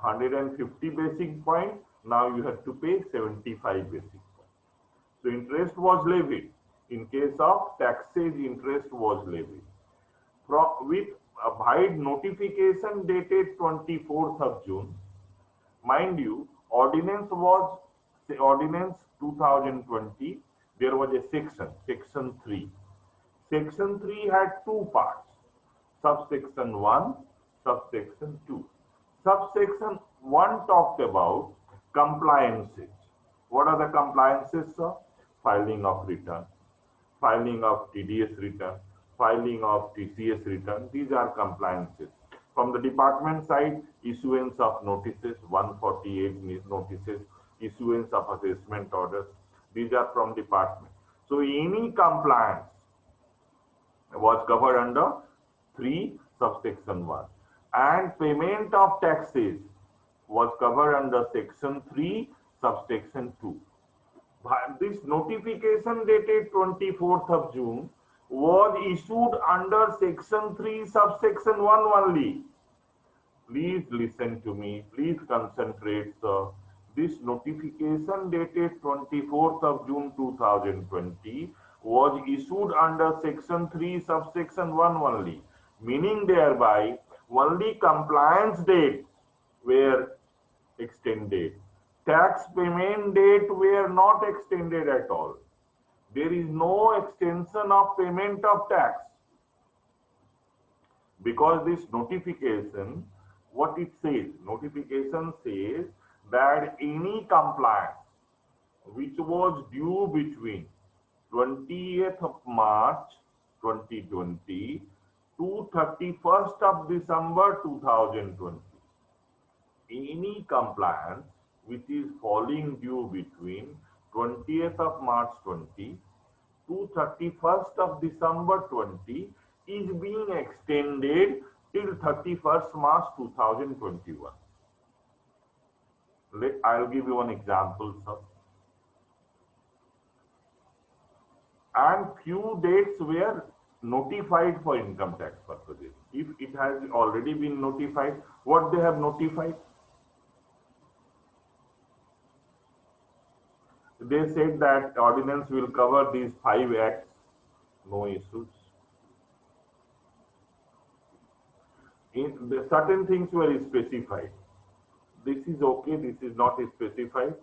150 basic points. Now you have to pay 75 basic points. So interest was levied. In case of taxes, interest was levied. With by notification dated 24th of June, mind you, ordinance 2020, there was a section 3. Section 3 had two parts, subsection 1, subsection 2. Subsection 1 talked about compliances. What are the compliances, sir? Filing of return, filing of TDS return, filing of TCS return. These are compliances. From the department side, issuance of notices, 148 notices, issuance of assessment orders. These are from department. So any compliance was covered under 3 subsection 1. And payment of taxes was covered under section 3 subsection 2. This notification dated 24th of June was issued under section 3 subsection 1 only. Please listen to me, please concentrate, sir. This notification dated 24th of June 2020 was issued under section 3 subsection 1 only, meaning thereby only compliance date were extended. Tax payment date were not extended at all. There is no extension of payment of tax. Because this notification, what it says, notification says that any compliance which was due between 20th of March 2020 to 31st of December 2020, any compliance which is falling due between 20th of March 20 to 31st of December 20 is being extended till 31st March 2021. I'll give you one example, sir. And few dates were notified for income tax purposes. If it has already been notified, what they have notified? They said that ordinance will cover these 5 acts, no issues. Certain things were specified. This is okay, this is not specified.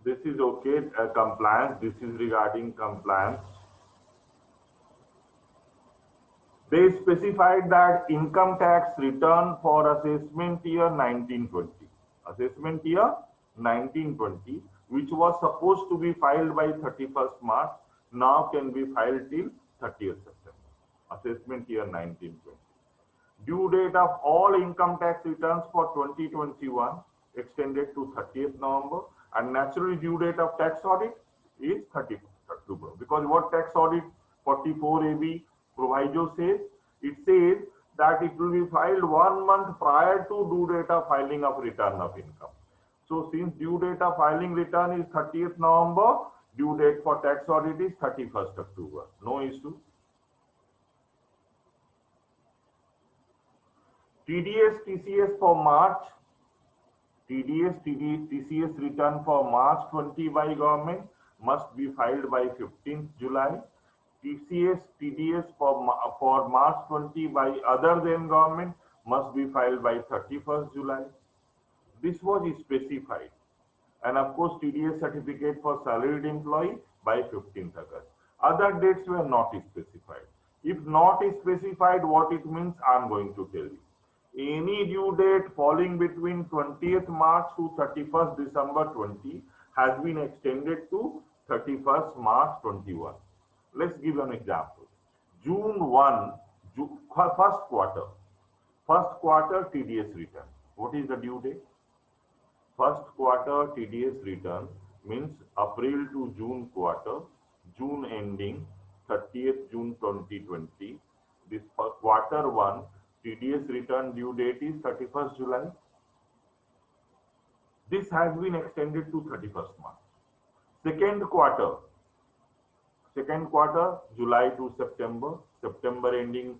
This is okay, compliance. This is regarding compliance. They specified that income tax return for assessment year 1920. Assessment year 1920, which was supposed to be filed by 31st March, now can be filed till 30th September. Assessment year 1920. Due date of all income tax returns for 2021 extended to 30th November, and naturally due date of tax audit is 31st October. Because what tax audit 44AB proviso says? It says that it will be filed 1 month prior to due date of filing of return of income. So since due date of filing return is 30th November, due date for tax audit is 31st October. No issue. TDS, TCS for March. TDS, TCS return for March 20 by government must be filed by 15th July. TCS, TDS for March 20 by other than government must be filed by 31st July. This was specified. And of course, TDS certificate for salaried employee by 15th August. Other dates were not specified. If not specified, what it means, I am going to tell you. Any due date falling between 20th March to 31st December 20 has been extended to 31st March 21. Let's give an example. June 1, first quarter TDS return. What is the due date? First quarter TDS return means April to June quarter, June ending 30th June 2020. This quarter 1 TDS return due date is 31st July. This has been extended to 31st March. Second quarter, July to September, September ending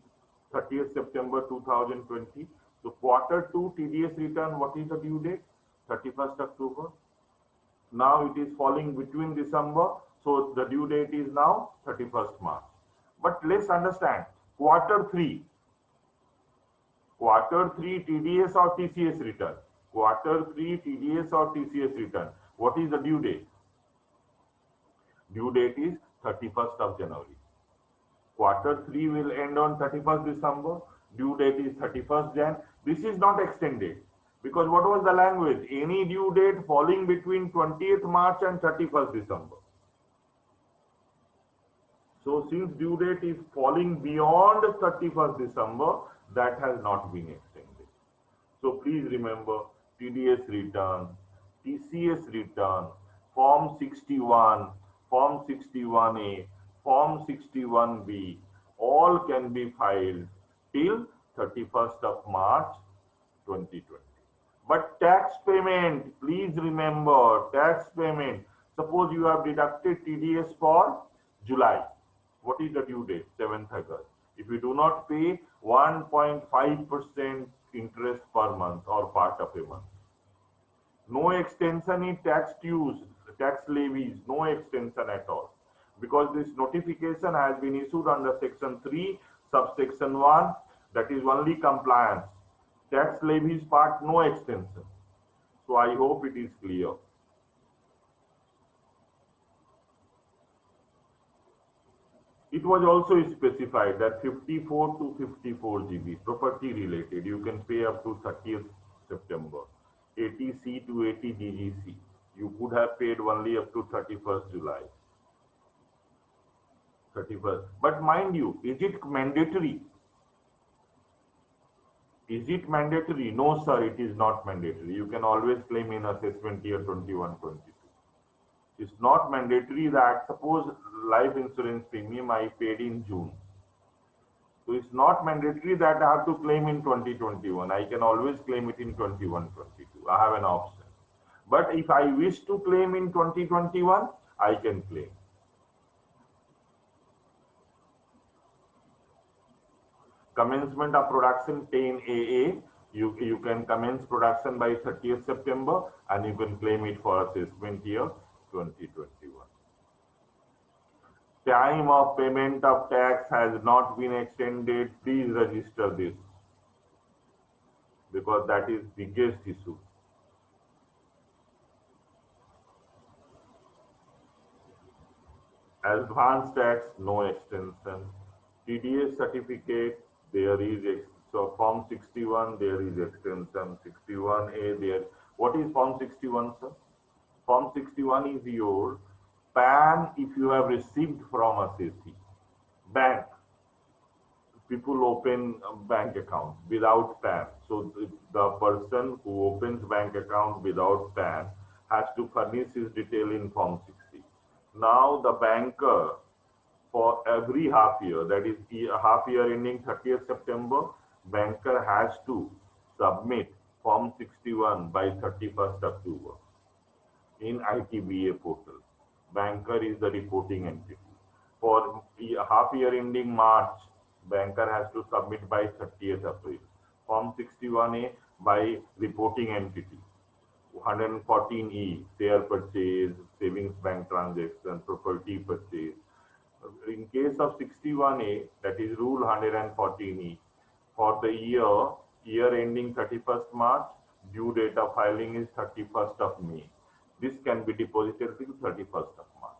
30th September 2020. So quarter 2 TDS return, what is the due date? 31st October. Now it is falling between December, so the due date is now 31st March. But let's understand, quarter 3 TDS or TCS return. Quarter 3 TDS or TCS return. What is the due date? Due date is 31st of January. Quarter 3 will end on 31st December. Due date is 31st Jan. This is not extended. Because what was the language? Any due date falling between 20th March and 31st December. So since due date is falling beyond 31st December, that has not been extended. So please remember, TDS return, TCS return, Form 61, Form 61A, Form 61B, all can be filed till 31st of March 2020. But tax payment, please remember, tax payment. Suppose you have deducted TDS for July. What is the due date? 7th August. If you do not pay 1.5% interest per month or part of a month. No extension in tax dues, tax levies, no extension at all. Because this notification has been issued under Section 3, subsection 1, that is only compliance. Tax levies part, no extension. So I hope it is clear. It was also specified that 54 to 54 GB, property related, you can pay up to 30th September. 80C to 80 DGC, you could have paid only up to 31st July. 31st. But mind you, is it mandatory? Is it mandatory? No, sir, it is not mandatory. You can always claim in assessment year 21-22. It's not mandatory that, suppose life insurance premium I paid in June. So it's not mandatory that I have to claim in 2021. I can always claim it in 21-22. I have an option. But if I wish to claim in 2021, I can claim. Commencement of production 10AA. You can commence production by 30th September and you can claim it for assessment year 2021. Time of payment of tax has not been extended. Please register this because that is biggest issue. Advanced tax, no extension. TDS certificate, there is so Form 61, there is extension. 61A, there. What is Form 61, sir? Form 61 is your PAN if you have received from a CC. Bank. People open a bank account without PAN. So the person who opens bank account without PAN has to furnish his detail in Form 60. Now the banker, for every half year, that is half year ending 30th September, banker has to submit Form 61 by 31st October in ITBA portal. Banker is the reporting entity. For half year ending March, banker has to submit by 30th April. Form 61A by reporting entity. 114E, share purchase, savings bank transaction, property purchase. In case of 61A, that is rule 114E, for the year ending 31st March, due date of filing is 31st of May. This can be deposited till 31st of March.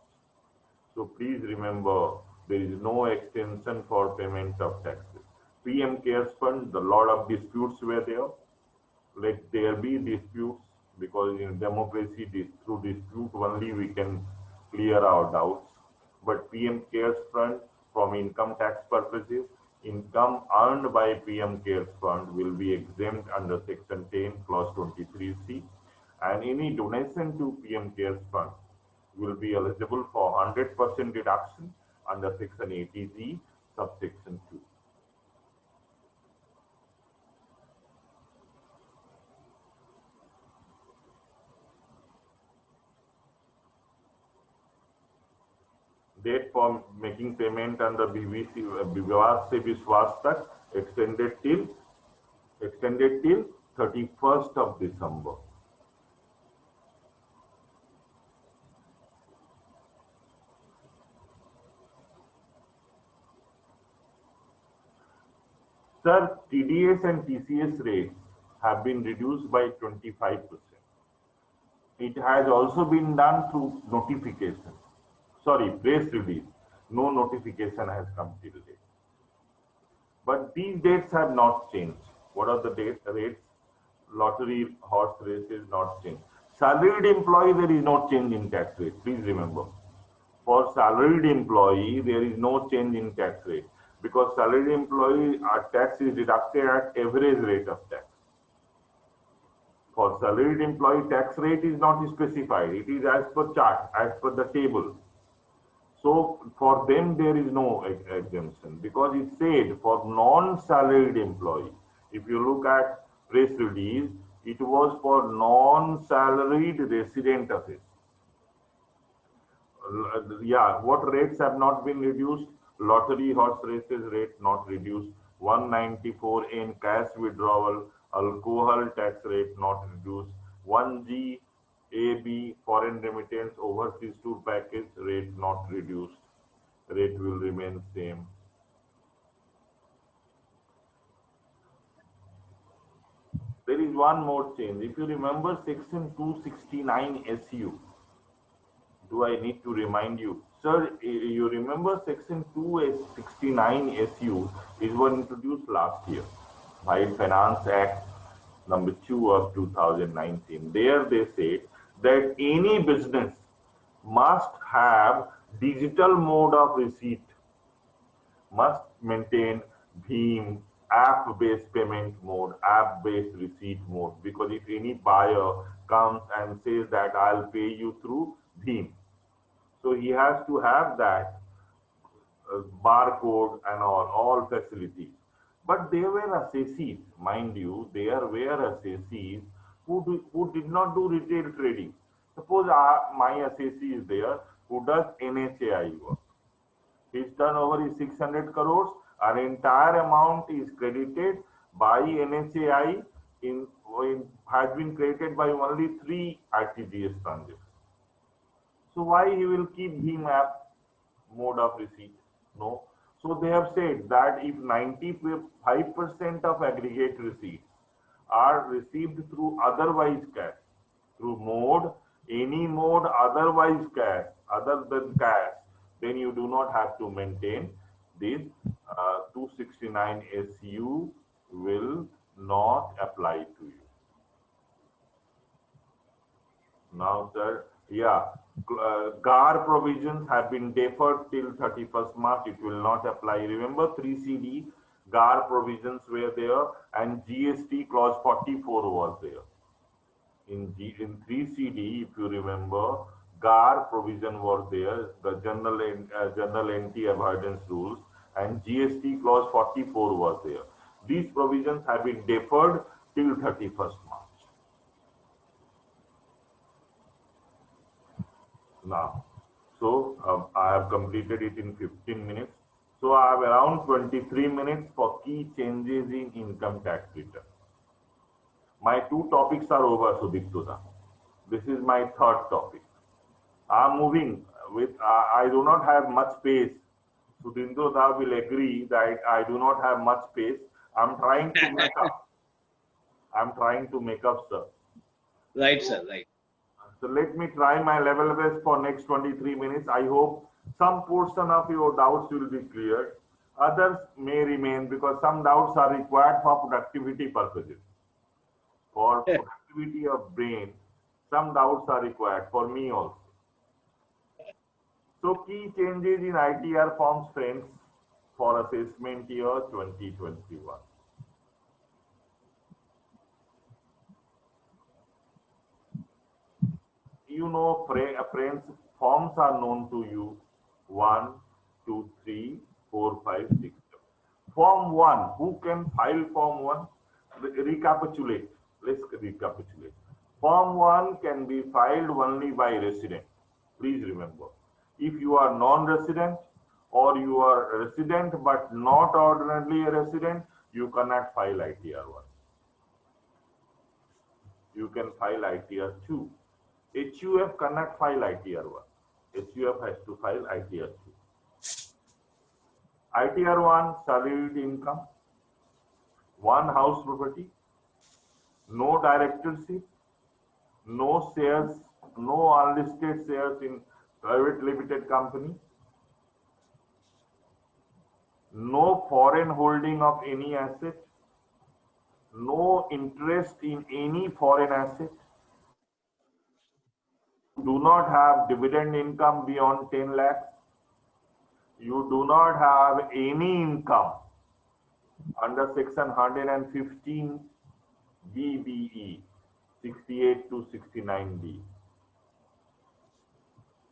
So please remember, there is no extension for payment of taxes. PM CARES Fund, the lot of disputes were there. Let there be disputes, because in democracy, through dispute only we can clear our doubts. But PM CARES Fund, from income tax purposes, income earned by PM CARES Fund will be exempt under Section 10, Clause 23C, and any donation to PM CARES Fund will be eligible for 100% deduction under Section 80G, subsection 2. Date for making payment under BVC, Vivad Se Vishwas Tak, extended till 31st of December. Sir, TDS and TCS rates have been reduced by 25%. It has also been done through notification. Sorry, press release. No notification has come till date. But these dates have not changed. What are the rates? Lottery, horse races, not changed. Salaried employee, there is no change in tax rate. Please remember. For salaried employee, there is no change in tax rate, because salaried employee, tax is deducted at average rate of tax. For salaried employee, tax rate is not specified. It is as per chart, as per the table. So for them, there is no exemption, because it said for non-salaried employee. If you look at press release, it was for non-salaried resident office. Yeah, what rates have not been reduced? Lottery, horse races rate not reduced. 194 in cash withdrawal, alcohol tax rate not reduced. 1G AB foreign remittance overseas tour package rate not reduced. Rate will remain same. There is one more change. If you remember Section 269 SU, do I need to remind you? Sir, you remember Section 269 SU is one introduced last year by Finance Act number 2 of 2019. There they say that any business must have digital mode of receipt, must maintain BHIM, app-based payment mode, app-based receipt mode, because if any buyer comes and says that I'll pay you through BHIM, so he has to have that barcode and all facilities. But there were assessees, mind you, there were assessees who did not do retail trading. Suppose my assessee is there who does NHAI work. His turnover is 600 crores. Our entire amount is credited by NHAI has been credited by only 3 RTGS transactions. So why he will keep BHIM app mode of receipt? No. So they have said that if 95% of aggregate receipts are received through otherwise cash, through mode, any mode otherwise cash, other than cash, then you do not have to maintain this 269 SU will not apply to you. Now, sir, yeah, GAR provisions have been deferred till 31st March. It will not apply. Remember, 3CD GAR provisions were there and GST clause 44 was there. In 3CD, if you remember, GAR provision was there, the general entity avoidance rules, and GST clause 44 was there. These provisions have been deferred till 31st March. Now, so I have completed it in 15 minutes. So I have around 23 minutes for key changes in income tax return. My two topics are over, Sudipta. This is my third topic. I'm moving with, I do not have much space. Sudipta will agree that I do not have much space. I'm trying to make up. I'm trying to make up, sir. Right, sir, right. So let me try my level best for next 23 minutes. I hope some portion of your doubts will be cleared. Others may remain because some doubts are required for productivity purposes. For productivity of brain, some doubts are required for me also. So key changes in ITR forms, friends, for assessment year 2021. You know, friends, forms are known to you. 1, 2, 3, 4, 5, 6, 7. Form 1, who can file Form 1? Recapitulate. Let's recapitulate. Form 1 can be filed only by resident. Please remember. If you are non-resident or you are resident but not ordinarily a resident, you cannot file ITR 1. You can file ITR 2. HUF cannot file ITR 1. HUF has to file ITR 2. ITR 1, salaried income, 1 house property, no directorship, no shares, no unlisted shares in private limited company, no foreign holding of any asset, no interest in any foreign asset, do not have dividend income beyond 10 lakhs, you do not have any income under section 115 BBE 68 to 69D.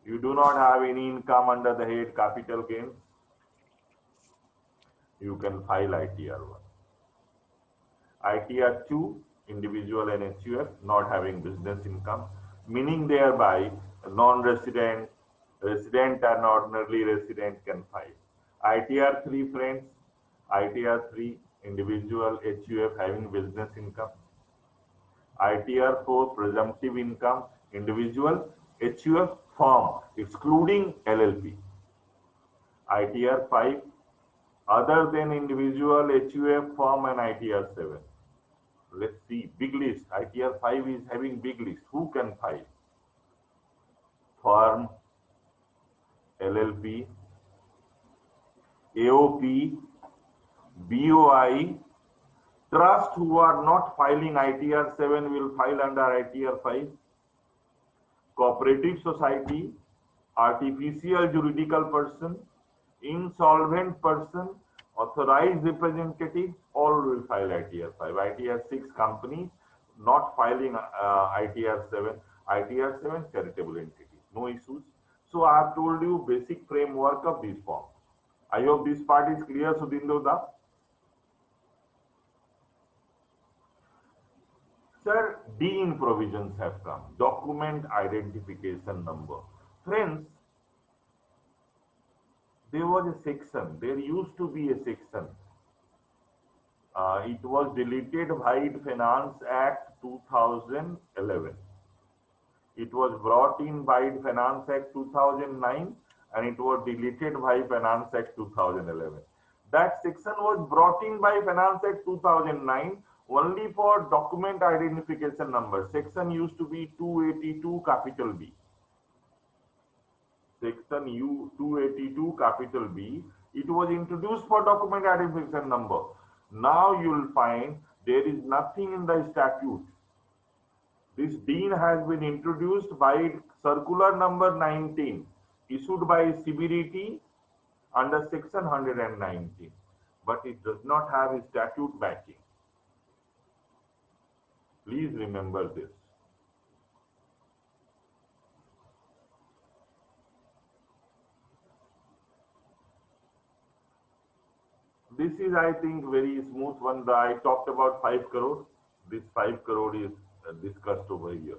You do not have any income under the head capital gains, you can file ITR 1. ITR 2, individual and HUF not having business income, meaning thereby non-resident, resident and ordinarily resident can file. ITR 3, friends, ITR 3, individual HUF having business income. ITR 4, presumptive income, individual HUF firm excluding LLP. ITR 5, other than individual HUF firm, and ITR 7. Let's see, big list. ITR 5 is having big list. Who can file? Firm, LLP, AOP, BOI, trust who are not filing ITR 7 will file under ITR 5. Cooperative society, artificial juridical person, insolvent person, authorized representative, all will file ITR 5. ITR 6 companies not filing ITR 7. ITR 7 charitable entity. No issues. So I have told you basic framework of these forms. I hope this part is clear, Sudindu. Sir, DIN provisions have come. Document identification number. Friends, there was a section. There used to be a section. It was deleted by Finance Act 2011. It was brought in by Finance Act 2009 and it was deleted by Finance Act 2011. That section was brought in by Finance Act 2009 only for document identification number. Section used to be 282 capital B. section U 282 capital B, it was introduced for document identification number. Now you will find there is nothing in the statute. This DIN has been introduced by circular number 19 issued by CBDT under section 119, but it does not have a statute backing. Please remember this. This is, I think, very smooth one. I talked about 5 crore. This 5 crore is discussed over here.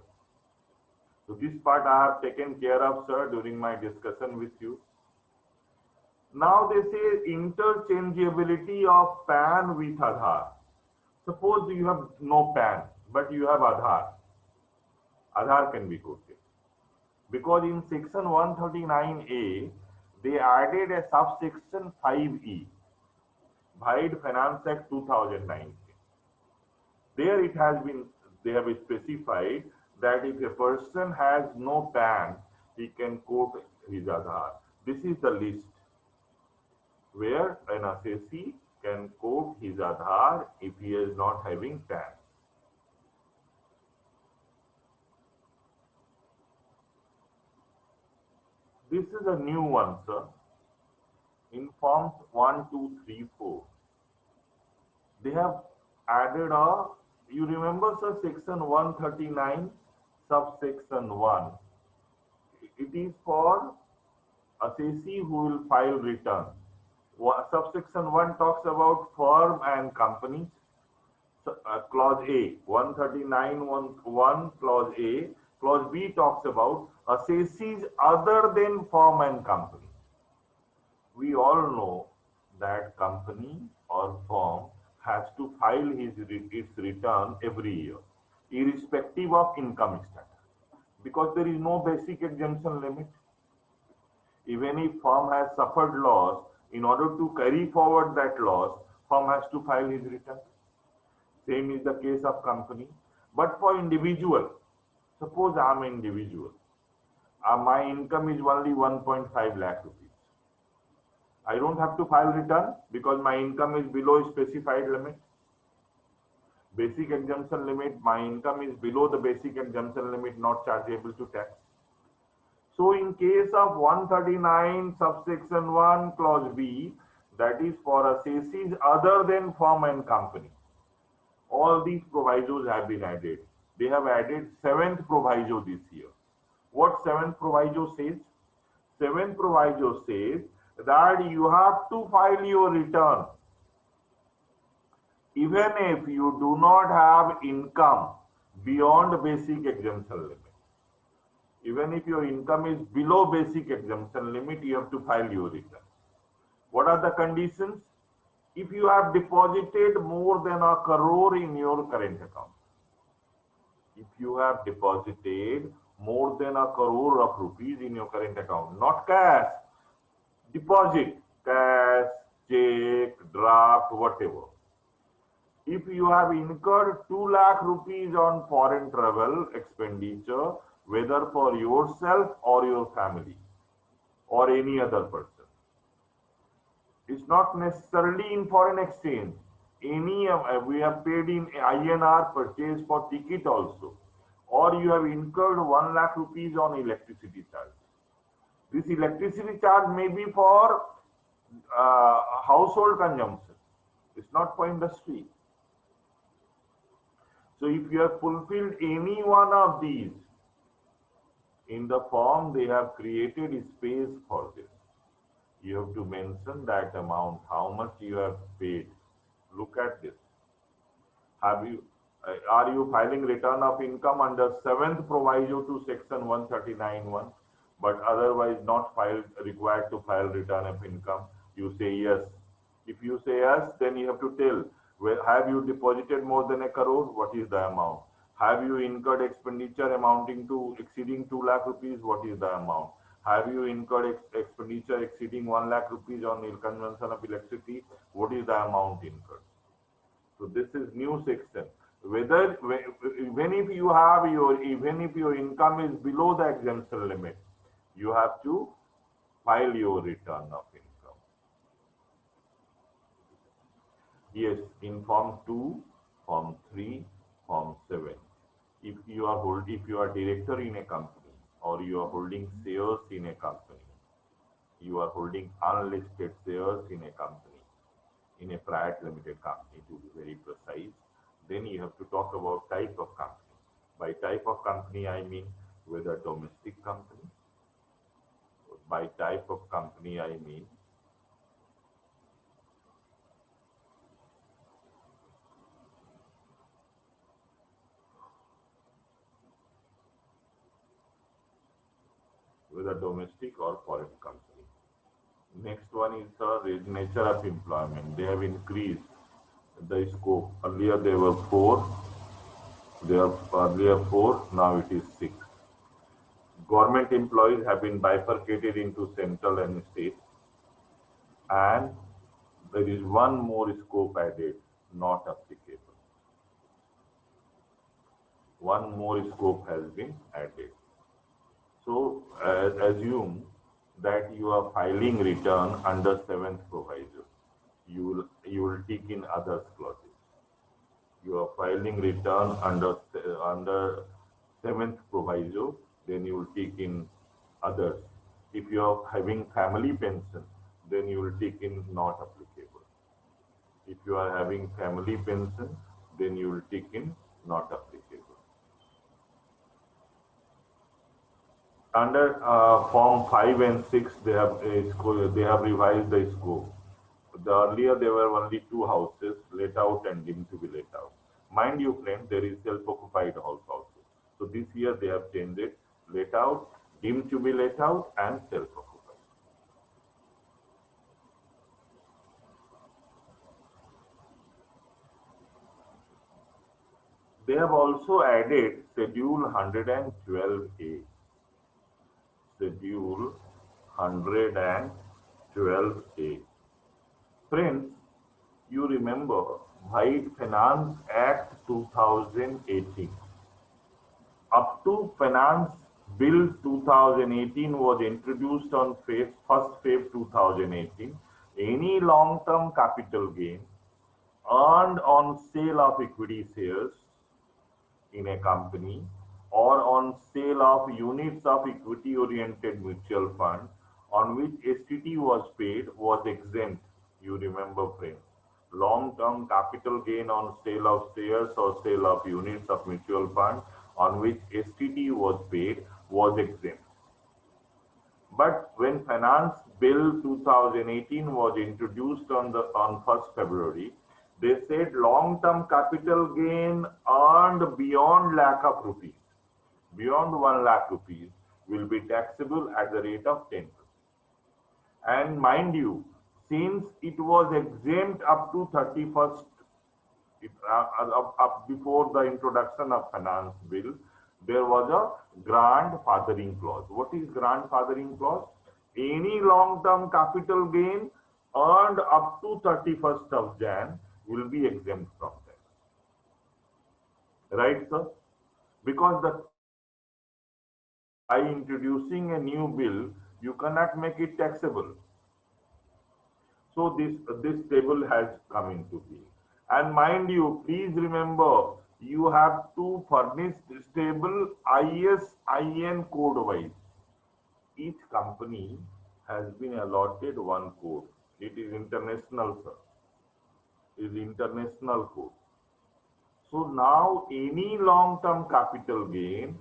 So this part I have taken care of, sir, during my discussion with you. Now they say interchangeability of PAN with Aadhaar. Suppose you have no PAN, but you have Aadhaar. Aadhaar can be quoted. Because in section 139A, they added a subsection 5E, Bhaid Finance Act 2019. There it has been, they have specified that if a person has no PAN, he can quote his Aadhaar. This is the list where an assessee can quote his Aadhaar if he is not having PAN. This is a new one, sir. In forms 1, 2, 3, 4. They have added a, you remember, sir, section 139, subsection 1. It is for assessee who will file return. Subsection 1 talks about firm and companies. Clause A, 139(1) clause A. Clause B talks about assessees other than firm and company. We all know that company or firm has to file its return every year, irrespective of income status, because there is no basic exemption limit. Even if firm has suffered loss, in order to carry forward that loss, firm has to file his return. Same is the case of company. But for individual, suppose I am an individual, my income is only 1.5 lakh rupees. I don't have to file return because my income is below specified limit. Basic exemption limit, my income is below the basic exemption limit, not chargeable to tax. So in case of 139 subsection 1 clause B, that is for assessees other than firm and company, all these provisos have been added. They have added 7th proviso this year. What 7th proviso says? 7th proviso says that you have to file your return even if you do not have income beyond basic exemption limit. Even if your income is below basic exemption limit, you have to file your return. What are the conditions? If you have deposited more than a crore in your current account. If you have deposited more than a crore of rupees in your current account, not cash, deposit, cash, check, draft, whatever. If you have incurred 2 lakh rupees on foreign travel expenditure, whether for yourself or your family or any other person, it's not necessarily in foreign exchange. Any we have paid in INR purchase for ticket also, or you have incurred 1 lakh rupees on electricity charge. This electricity charge may be for household consumption. It's not for industry. So if you have fulfilled any one of these, in the form they have created a space for this. You have to mention that amount, how much you have paid. Look at this. Are you filing return of income under 7th proviso to section 139(1), but otherwise not required to file return of income? You say yes. If you say yes, then you have to tell, well, have you deposited more than a crore? What is the amount? Have you incurred expenditure amounting to exceeding 2 lakh rupees? What is the amount? Have you incurred expenditure exceeding 1 lakh rupees on consumption of electricity? What is the amount incurred? So this is new section. Even if your income is below the exemption limit, you have to file your return of income. Yes, in Form 2, Form 3, Form 7. If you are director in a company or you are holding shares in a company, you are holding unlisted shares in a company, in a private limited company to be very precise, then you have to talk about type of company. By type of company, I mean whether domestic company. By type of company, I mean whether domestic or foreign company. Next one is the nature of employment. They have increased the scope. Earlier there were four. Now it is 6. Government employees have been bifurcated into central and state, and there is one more scope added, not applicable. One more scope has been added. So assume that you are filing return under 7th proviso. You will tick in others clauses. You are filing return under 7th proviso, then you will tick in others. If you are having family pension, then you will tick in not applicable. If you are having family pension, then you will tick in not applicable. Under Form 5 and 6, they have revised the scope. Earlier there were only 2 houses, let out and deemed to be let out. Mind you, friend, there is self-occupied house also. So this year they have changed it, let out, deemed to be let out, and self-occupied. They have also added Schedule 112A. Schedule 112A. Friends, you remember White Finance Act 2018. Up to Finance Bill 2018 was introduced on 1st Feb 2018. Any long-term capital gain earned on sale of equity shares in a company or on sale of units of equity-oriented mutual fund on which STT was paid was exempt. You remember, friends. Long-term capital gain on sale of shares or sale of units of mutual fund on which STT was paid was exempt. But when Finance Bill 2018 was introduced on 1st February, they said long-term capital gain earned beyond lakh of rupees, beyond 1 lakh rupees, will be taxable at the rate of 10%. And mind you, since it was exempt up to 31st, up before the introduction of Finance Bill, there was a grandfathering clause. What is grandfathering clause? Any long-term capital gain earned up to 31st of Jan will be exempt from that. Right, sir? Because by introducing a new bill, you cannot make it taxable. So this table has come into being. And mind you, please remember, you have to furnish this table ISIN code wise. Each company has been allotted one code. It is international, sir. It is international code. So now any long-term capital gain,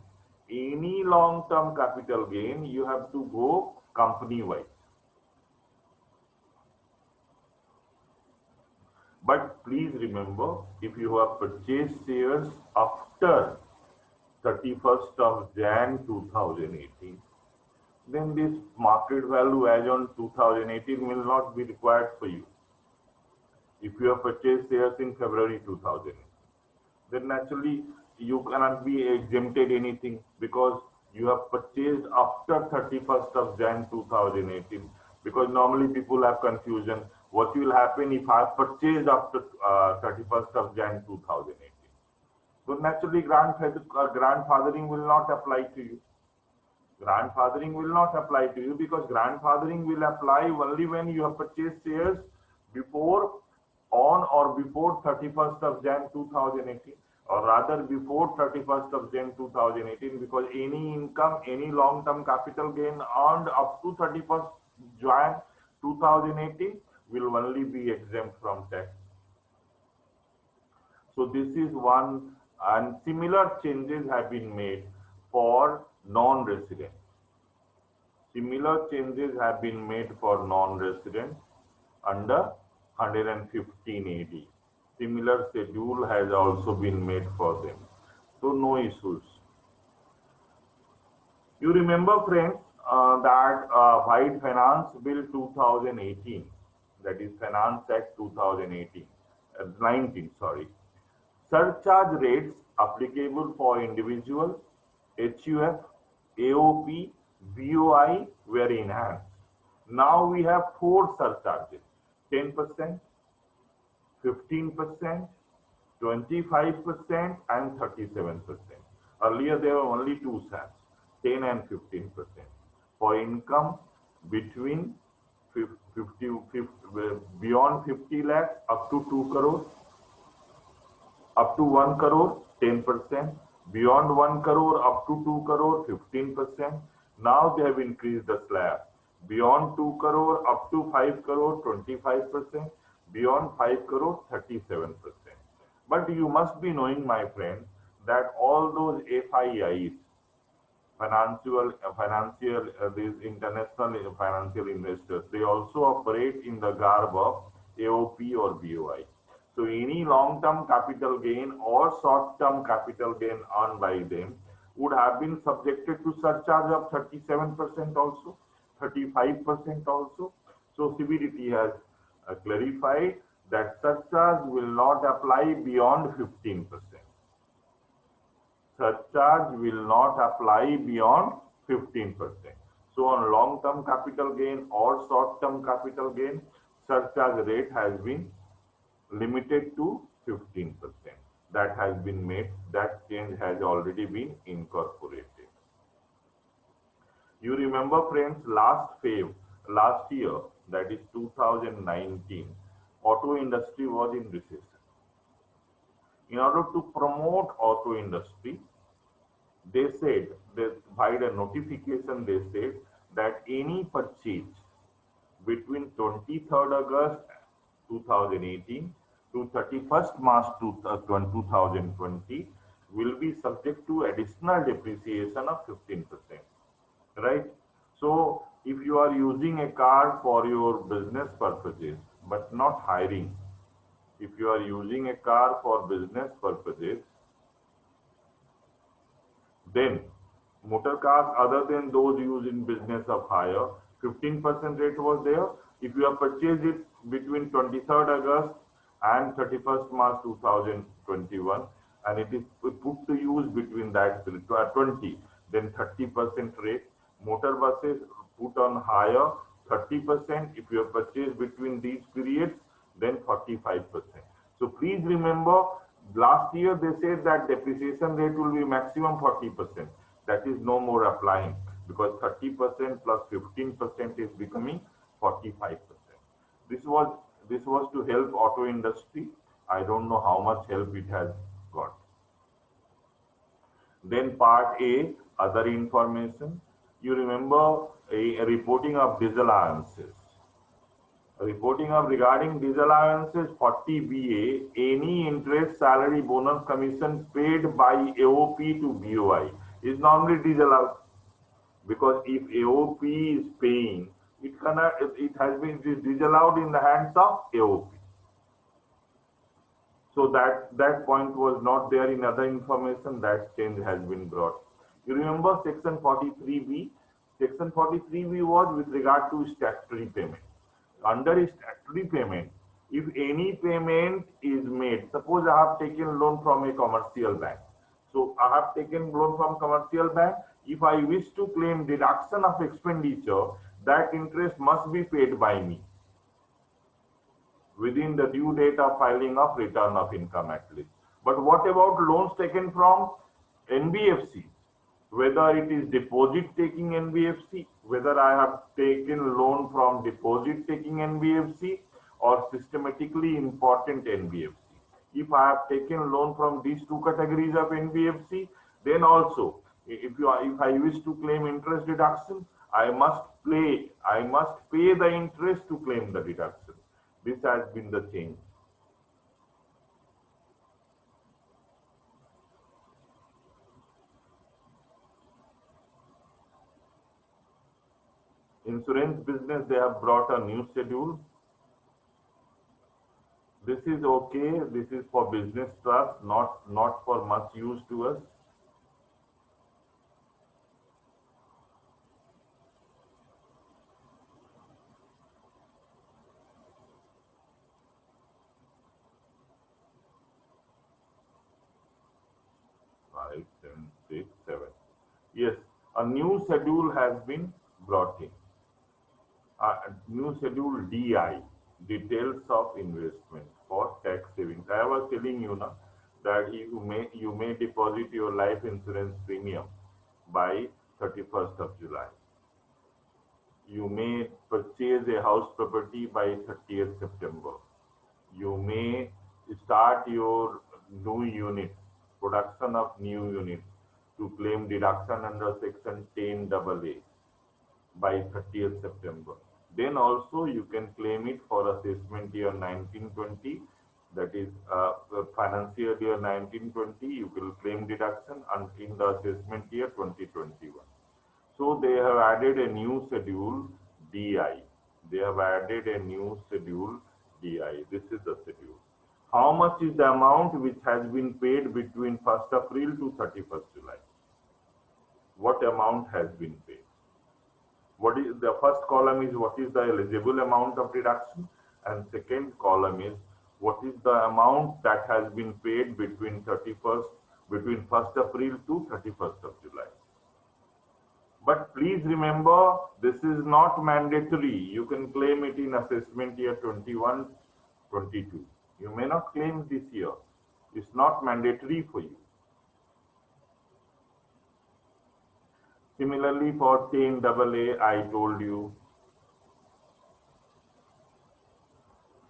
you have to go company-wise. But please remember, if you have purchased shares after 31st of Jan 2018, then this market value as on 2018 will not be required for you. If you have purchased shares in February 2018, then naturally you cannot be exempted anything because you have purchased after 31st of Jan 2018. Because normally people have confusion. What will happen if I have purchased after 31st of Jan 2018? So naturally grandfathering will not apply to you. Grandfathering will not apply to you because grandfathering will apply only when you have purchased shares before, on or before 31st of Jan 2018, or rather before 31st of Jan 2018, because any income, any long-term capital gain earned up to 31st Jan 2018 will only be exempt from tax. So this is one, and similar changes have been made for non-resident. Similar changes have been made for non-resident under 115 AD. Similar schedule has also been made for them. So no issues. You remember, friends, that White Finance Bill 2018, that is Finance Act 2018, 19, sorry. Surcharge rates applicable for individual, HUF, AOP, BOI were enhanced. Now we have 4 surcharges, 10%, 15%, 25% and 37%. Earlier there were only 2 SAPs, 10 and 15%. For income between beyond 50 lakhs up to 2 crores, up to 1 crore, 10%, beyond 1 crore up to 2 crore, 15%. Now they have increased the slab. Beyond 2 crore up to 5 crore, 25%, beyond 5 crore, 37%. But you must be knowing, my friend, that all those FIIs, these international financial investors, they also operate in the garb of AOP or BOI. So any long-term capital gain or short-term capital gain earned by them would have been subjected to surcharge of 37% also, 35% also. So CBDT has clarified that surcharge will not apply beyond 15%. Surcharge will not apply beyond 15%. So on long-term capital gain or short-term capital gain, surcharge rate has been limited to 15%. That has been made, that change has already been incorporated. You remember, friends, last year, that is 2019, auto industry was in recession. In order to promote auto industry, they said, by the notification, they said that any purchase between 23rd August 2018 to 31st March 2020 will be subject to additional depreciation of 15%, right? So if you are using a car for your business purposes, but not hiring, if you are using a car for business purposes, then motor cars other than those used in business of hire, 15% rate was there. If you have purchased it between 23rd August and 31st March 2021, and it is put to use between that 20, then 30% rate. Motor buses put on hire, 30%. If you have purchased between these periods, then 45%. So please remember, last year they said that depreciation rate will be maximum 40%. That is no more applying, because 30% plus 15% is becoming 45%. This was to help auto industry. I don't know how much help it has got. Then part A, other information. You remember a reporting of disallowances. Reporting of regarding disallowances 40BA, any interest, salary, bonus, commission paid by AOP to BOI is normally disallowed, because if AOP is paying, it has been disallowed in the hands of AOP. So that point was not there in other information. That change has been brought. You remember section 43B? Section 43B was with regard to statutory payment. Under statutory payment, if any payment is made, suppose I have taken loan from a commercial bank. So I have taken loan from commercial bank. If I wish to claim deduction of expenditure, that interest must be paid by me within the due date of filing of return of income at least. But what about loans taken from NBFC? whether it is deposit taking NBFC, whether I have taken loan from deposit taking NBFC or systematically important NBFC. If I have taken loan from these two categories of NBFC, then also if I wish to claim interest deduction, I must pay the interest to claim the deduction. This has been the change. Insurance business, they have brought a new schedule. This is okay. This is for business trust, not for much use to us. Five, 7, 6, 7. Yes, a new schedule has been brought in. A new schedule DI, details of investment for tax savings. I was telling you now that you may deposit your life insurance premium by 31st of July. You may purchase a house property by 30th September. You may start your new unit, production of new units to claim deduction under section 10AA by 30th September. Then also you can claim it for assessment year 1920, that is financial year 1920, you will claim deduction until the assessment year 2021. So they have added a new schedule DI. They have added a new schedule DI. This is the schedule. How much is the amount which has been paid between 1st April to 31st July? What amount has been paid? What is the first column is what is the eligible amount of deduction, and second column is what is the amount that has been paid between 1st April to 31st of July. But please remember, this is not mandatory. You can claim it in assessment year 21, 22. You may not claim this year. It's not mandatory for you. Similarly, for 10AA, I told you,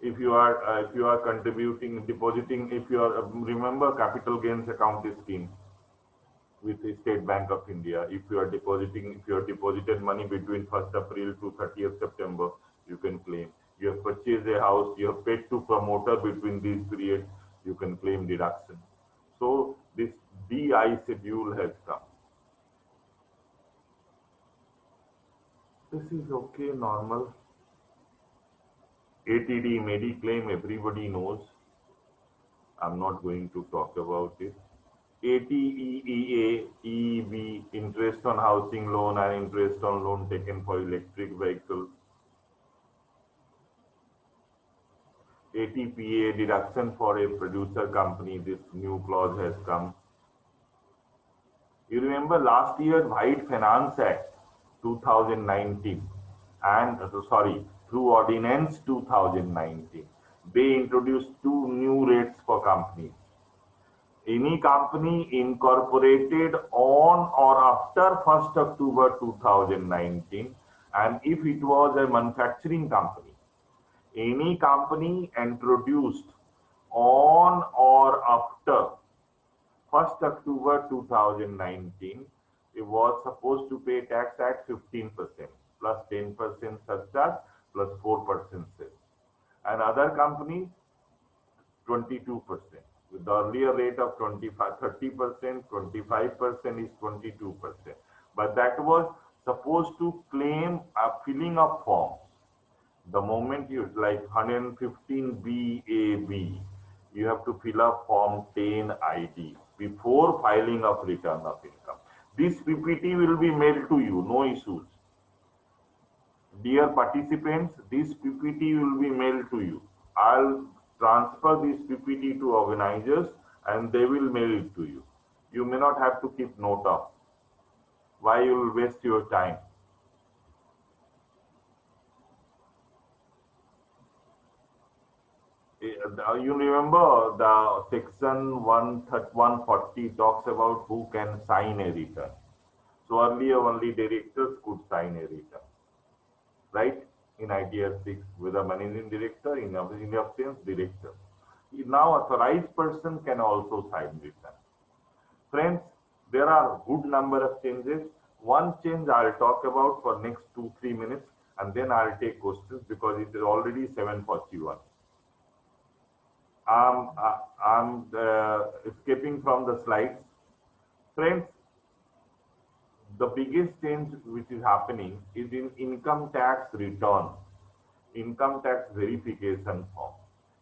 if you are contributing, depositing, if you are remember capital gains account scheme with the State Bank of India, if you are deposited money between 1st April to 30th September, you can claim. You have purchased a house, you have paid to promoter between these periods, you can claim deduction. So this DI schedule has come. This is okay, normal. ATD, Mediclaim, everybody knows. I'm not going to talk about it. ATEEA, EEB, interest on housing loan and interest on loan taken for electric vehicles. ATPA, deduction for a producer company, this new clause has come. You remember last year, White Finance Act 2019 and through Ordinance 2019, they introduced two new rates for companies. Any company incorporated on or after 1st October 2019, and if it was a manufacturing company, any company introduced on or after 1st October 2019, it was supposed to pay tax at 15% plus 10% surcharge plus 4% cess. And other companies 22%. With the earlier rate of 30%, 25% is 22%. But that was supposed to claim a filling of forms. The moment you like 115 BAB, you have to fill up form 10 ID before filing of return of income. This PPT will be mailed to you, no issues. Dear participants, this PPT will be mailed to you. I'll transfer this PPT to organizers and they will mail it to you. You may not have to keep note of. Why you will waste your time? You remember the section 140 talks about who can sign a return. So earlier only directors could sign a return, right? In ITR 6, with a managing director, in absence, director. Now authorized person can also sign return. Friends, there are good number of changes. One change I'll talk about for next 2-3 minutes, and then I'll take questions because it is already 7:41. I'm escaping from the slides. Friends, the biggest change which is happening is in income tax return, income tax verification form.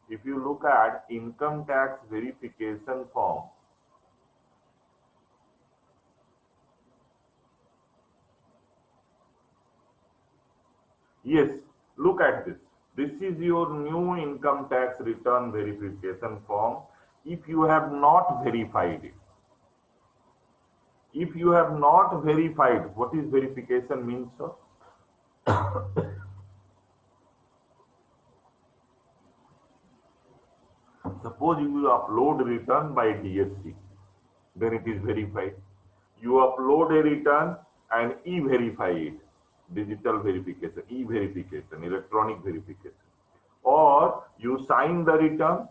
If you look at income tax verification form, yes, look at this. This is your new income tax return verification form. If you have not verified it, if you have not verified, what is verification means, sir? Suppose you will upload return by DSC, then it is verified. You upload a return and e-verify it, digital verification, e-verification, electronic verification. Or you sign the return,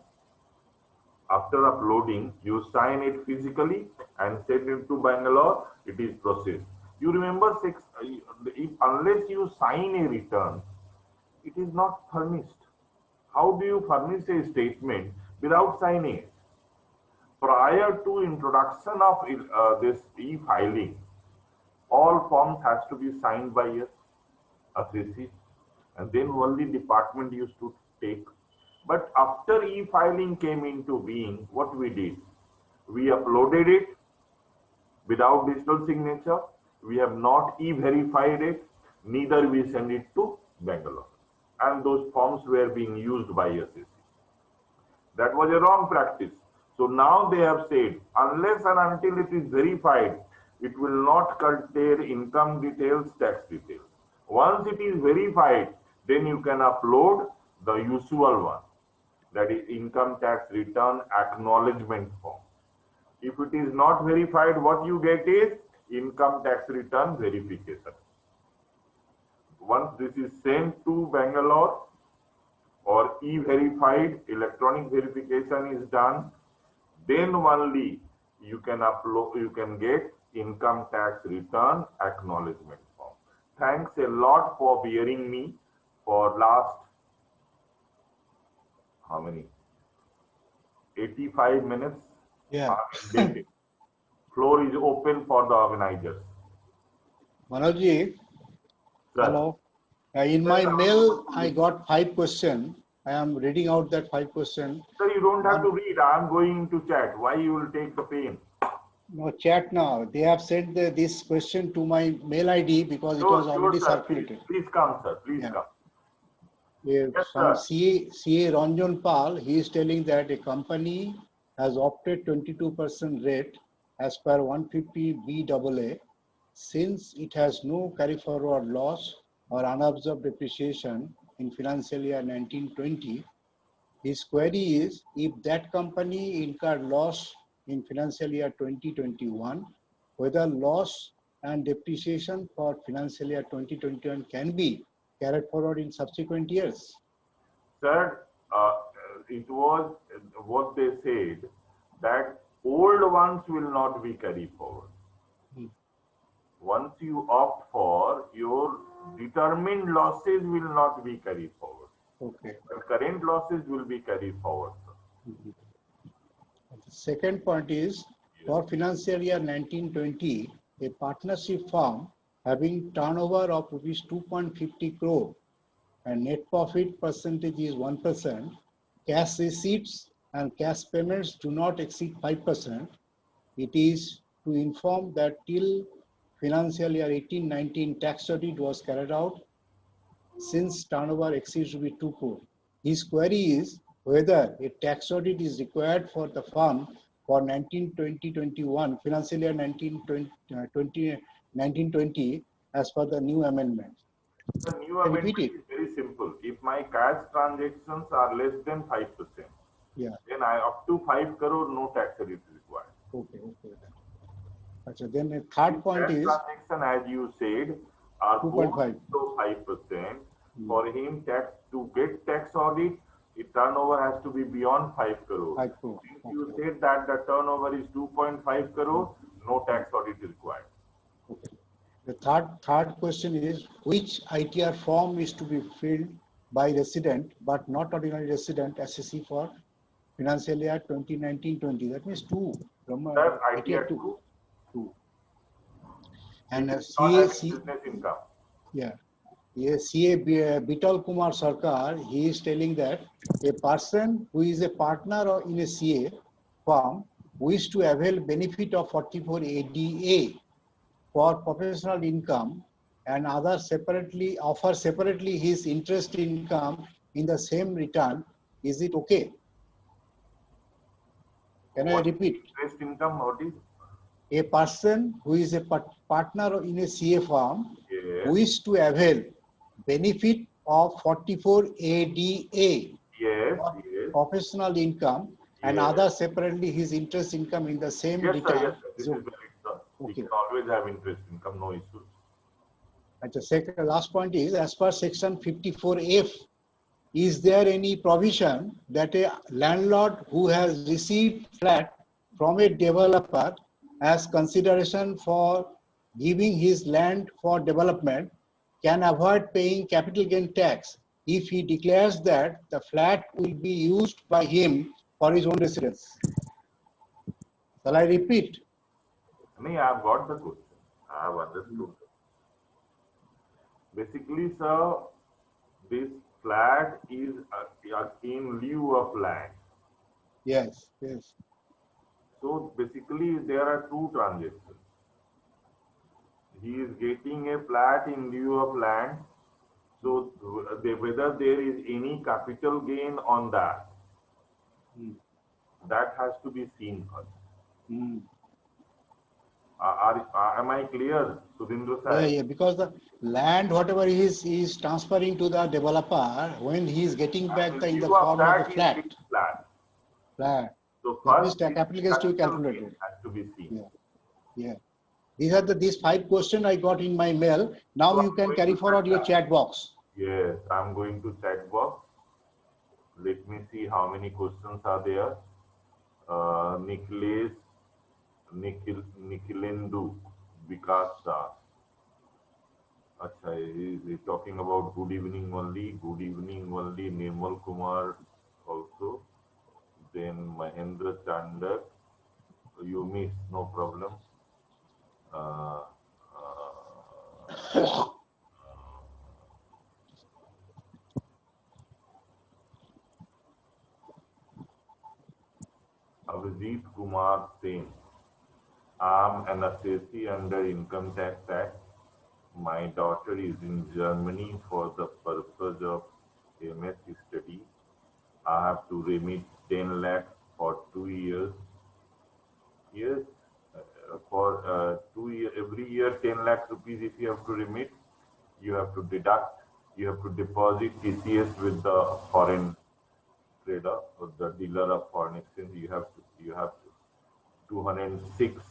after uploading, you sign it physically and send it to Bangalore, it is processed. You remember, unless you sign a return, it is not furnished. How do you furnish a statement without signing it? Prior to introduction of this e-filing, all forms has to be signed by us, and then only department used to take. But after e-filing came into being, what we did? We uploaded it without digital signature. We have not e-verified it, neither we send it to Bangalore. And those forms were being used by SSC. That was a wrong practice. So now they have said, unless and until it is verified, it will not contain income details, tax details. Once it is verified, then you can upload the usual one, that is income tax return acknowledgement form. If it is not verified, what you get is income tax return verification. Once this is sent to Bangalore or e-verified, electronic verification is done, then only you can upload, you can get income tax return acknowledgement form. Thanks a lot for bearing me for last, how many? 85 minutes. Yeah. Floor is open for the organizers. Manojji, Sir. hello. In my mail, I got 5 questions. I am reading out that 5 questions. Sir, you don't have to read. I am going to chat. Why you will take the pain? No, chat now. They have sent this question to my mail ID because it was already circulated. Please come, sir. Please come. Yes, from CA Ranjan Pal, he is telling that a company has opted 22% rate as per 150 BAA since it has no carry forward loss or unabsorbed depreciation in financial year 1920. His query is, if that company incurred loss in financial year 2021, whether loss and depreciation for financial year 2021 can be carried forward in subsequent years. Sir, it was what they said, that old ones will not be carried forward. Once you opt for, your determined losses will not be carried forward. Okay. But current losses will be carried forward. The second point is, for financial year 1920, a partnership firm having turnover of rupees 2.50 crore and net profit percentage is 1%, cash receipts and cash payments do not exceed 5%. It is to inform that till financial year 18-19 tax audit was carried out since turnover exceeds to be 2 crore. His query is whether a tax audit is required for the firm for 1920-21 financial year 1920 as per the new amendment. The new amendment is very simple. If my cash transactions are less than 5%, then up to 5 crore, no tax audit is required. Okay. Then the third point is, transaction, as you said, are 2.5. 4.5%. For him, tax to get tax audit, the turnover has to be beyond 5 crore. 5 crore. Since you said that the turnover is 2.5 crore, no tax audit is required. Okay. The third question is, which ITR form is to be filled by resident but not ordinary resident SSC for financial year 2019-20? That means two. Sir, ITR ITR 2, two. And not having CAC, business income. yeah. Yes, CA Bital Kumar Sarkar, he is telling that a person who is a partner or in a CA firm wish to avail benefit of 44 ADA for professional income and others separately offer separately his interest income in the same return. Is it okay? Can I What repeat? interest income, what is? A person who is a partner in a CA firm Yes. wish to avail benefit of 44 ADA Yes, for yes. professional income and Yes. others separately his interest income in the same Yes, sir, return. yes, sir. This is valid, sir. We Okay. can always have interest income, no issues. And the second last point is, as per section 54F, is there any provision that a landlord who has received flat from a developer as consideration for giving his land for development can avoid paying capital gain tax if he declares that the flat will be used by him for his own residence? Shall I repeat? No, I have got the question. I have understood. Basically, sir, this flat is in lieu of land. Yes, yes. So basically, there are two transactions. He is getting a flat in lieu of land. So whether there is any capital gain on that, that has to be seen first. Am I clear, Sudhindra Yeah, sir? yeah, because the land, whatever he is transferring to the developer, when he is getting back in the lieu of form of a that, he is flat. getting flat. Flat. So That means first, the capital gains to be capital gain calculated. has to be seen. Yeah. These are these 5 questions I got in my mail. Now So you I'm can going carry to forward check your that. chat box. Yes, I'm going to chat box. Let me see how many questions are there. Nikhilesh, Nikhilendu, Vikas Das. Acha, he's talking about good evening only, Nirmal Kumar also. Then Mahendra Chandak, you miss, no problem. Abhijit Kumar Singh. I'm an assessee under Income Tax Act. My daughter is in Germany for the purpose of MS study. I have to remit 10 lakhs for 2 years. Yes, for 2 years, every year 10 lakh rupees if you have to remit, you have to deduct, you have to deposit TCS with the foreign trader or the dealer of foreign exchange. You have 206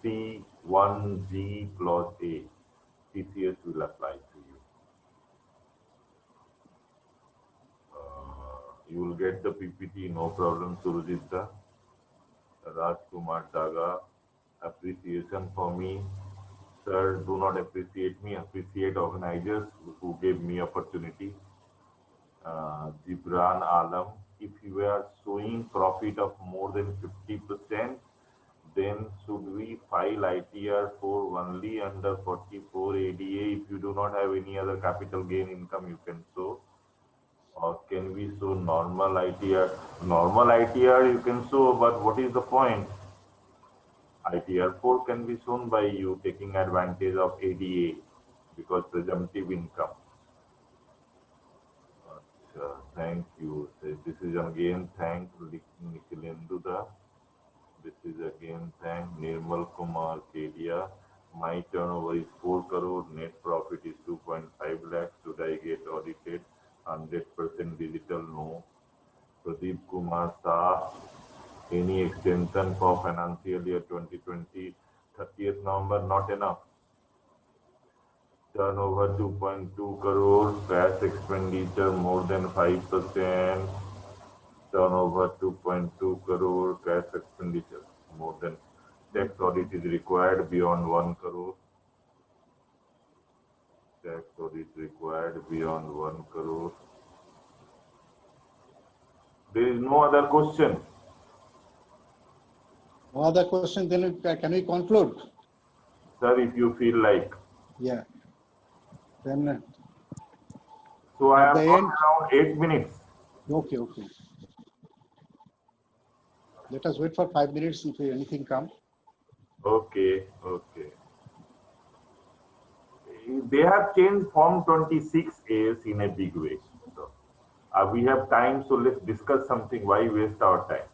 C1G clause A. TCS will apply to you. You will get the PPT, no problem, Surajita. Rajkumar Daga, appreciation for me. Sir, do not appreciate me, appreciate organizers who gave me opportunity. Gibran Alam, if you are showing profit of more than 50%, then should we file ITR for only under 44 ADA? If you do not have any other capital gain income, you can show. Or can we show normal ITR? Normal ITR you can show, but what is the point? ITR 4 can be shown by you taking advantage of ADA because presumptive income. Thank you. This is again thank Nikhilendu. This is again thank Nirmal Kumar Kedia. My turnover is 4 crore, net profit is 2.5 lakhs. Should I get audited? 100% digital, no. Pradeep Kumar Shah, any extension for financial year 2020, 30th November, not enough. Turnover 2.2 crore, cash expenditure more than 5%. Turnover 2.2 crore, cash expenditure more than, tax audit is required beyond 1 crore. Tax audit required beyond 1 crore. There is no other question. No other question, then can we conclude? Sir, if you feel like. Yeah. Then, So I at have the got end, around 8 minutes. okay. Let us wait for 5 minutes if anything comes. Okay. They have changed Form 26As in a big way. So, we have time, so let's discuss something. Why waste our time?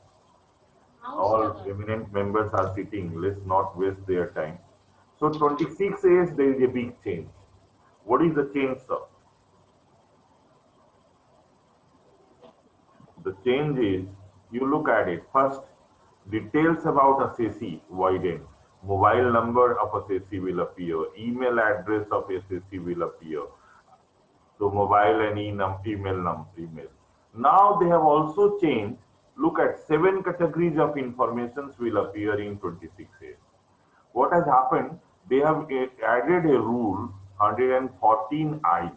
All eminent members are sitting. Let's not waste their time. So 26As, there is a big change. What is the change, sir? The change is, you look at it. First, details about assessee widened. Mobile number of assessee will appear. Email address of assessee will appear. So mobile and email. Now they have also changed. Look at 7 categories of informations will appear in 26A. What has happened? They have added a rule 114I.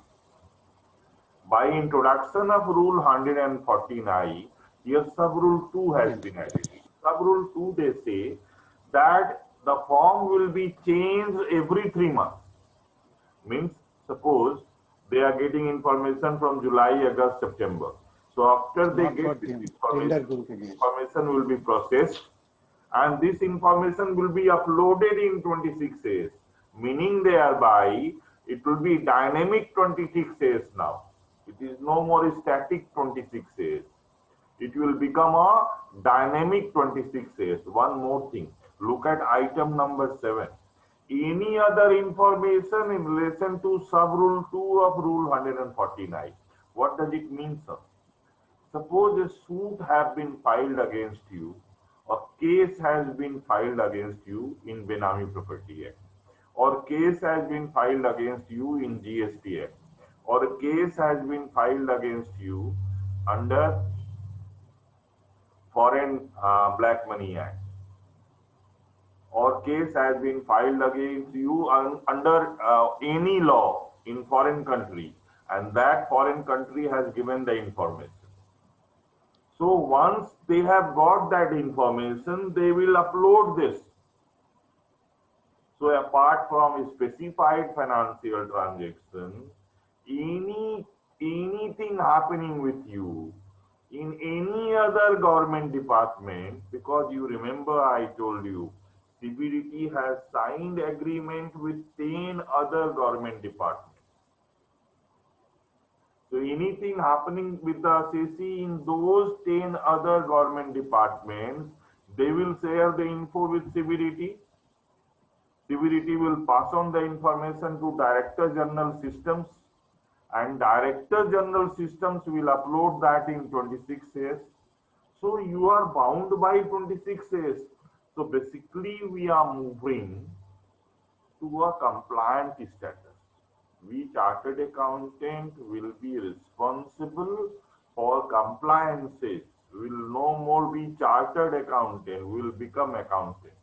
By introduction of rule 114I, here sub-rule 2 has been added. Sub-rule 2, they say that the form will be changed every 3 months. Means, suppose they are getting information from July, August, September. So after they get this information will be processed, and this information will be uploaded in 26As, meaning thereby it will be dynamic 26As now. It is no more static 26As. It will become a dynamic 26As. One more thing, look at item number 7. Any other information in relation to sub-rule 2 of rule 149. What does it mean, sir? Suppose a suit has been filed against you, a case has been filed against you in Benami Property Act, or case has been filed against you in GST Act, or a case has been filed against you under Foreign Black Money Act, or case has been filed against you under any law in foreign country, and that foreign country has given the information. So once they have got that information, they will upload this. So apart from specified financial transaction, anything happening with you in any other government department, because you remember I told you, CBDT has signed agreement with 10 other government departments. So anything happening with the assessee in those 10 other government departments, they will share the info with CBDT. CBDT will pass on the information to Director General Systems, and Director General Systems will upload that in 26As. So you are bound by 26As. So basically we are moving to a compliant status. We chartered accountant will be responsible for compliances. Will no more be chartered accountant, will become accountant.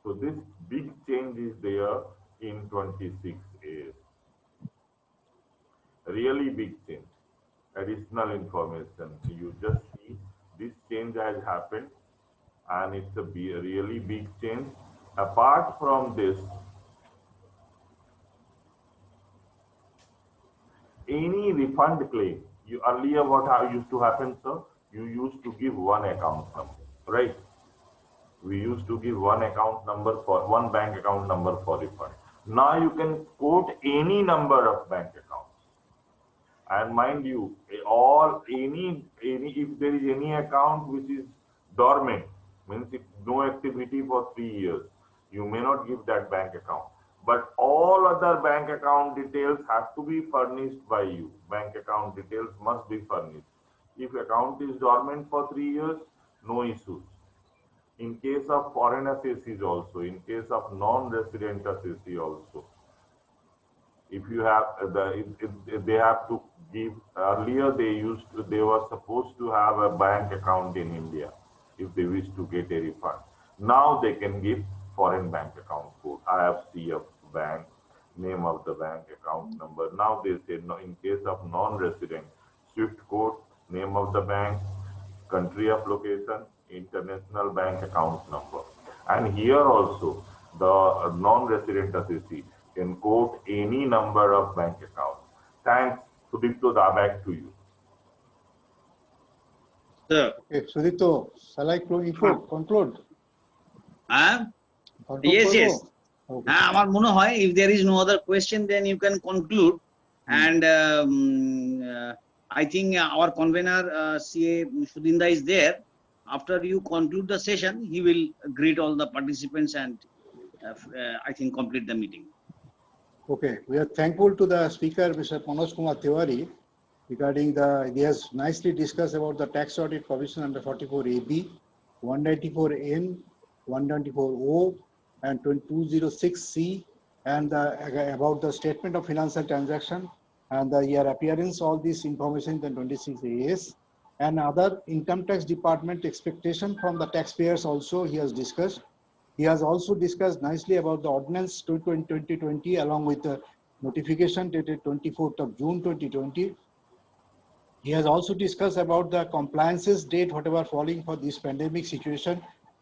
So this big change is there in 26As. Really big change. Additional information. You just see this change has happened, and it's a really big change. Apart from this, any refund claim, earlier what used to happen, sir? You used to give one account number, right? We used to give one account number for one bank account number for refund. Now you can quote any number of bank accounts. And mind you, if there is any account which is dormant, means if no activity for 3 years, you may not give that bank account. But all other bank account details have to be furnished by you. Bank account details must be furnished. If account is dormant for 3 years, no issues. In case of foreign assessees also, in case of non-resident assessee also, if you have if they have to give, earlier they were supposed to have a bank account in India if they wish to get a refund. Now they can give foreign bank account code, IFSC of bank, name of the bank, account number. Now they say no, in case of non-resident, SWIFT code, name of the bank, country of location, international bank account number. And here also, the non-resident assessee can quote any number of bank accounts. Thanks, Sudipto, back to you. Sir. Okay, Sudipto, shall I conclude? Yes. Okay. আমার মনে হয় if there is no other question, then you can conclude. And I think our convener CA Sudinda is there. After you conclude the session, he will greet all the participants and I think complete the meeting. Okay, we are thankful to the speaker, Mr. Manoj Kumar Tiwari, regarding he has nicely discussed about the tax audit provision under 44AB, 194N, 194O, and 206C, and about the statement of financial transaction and the year appearance, all this information in the 26AS, and other income tax department expectation from the taxpayers also he has discussed. He has also discussed nicely about the ordinance 2020 along with the notification dated 24th of June 2020. He has also discussed about the compliances date, whatever falling for this pandemic situation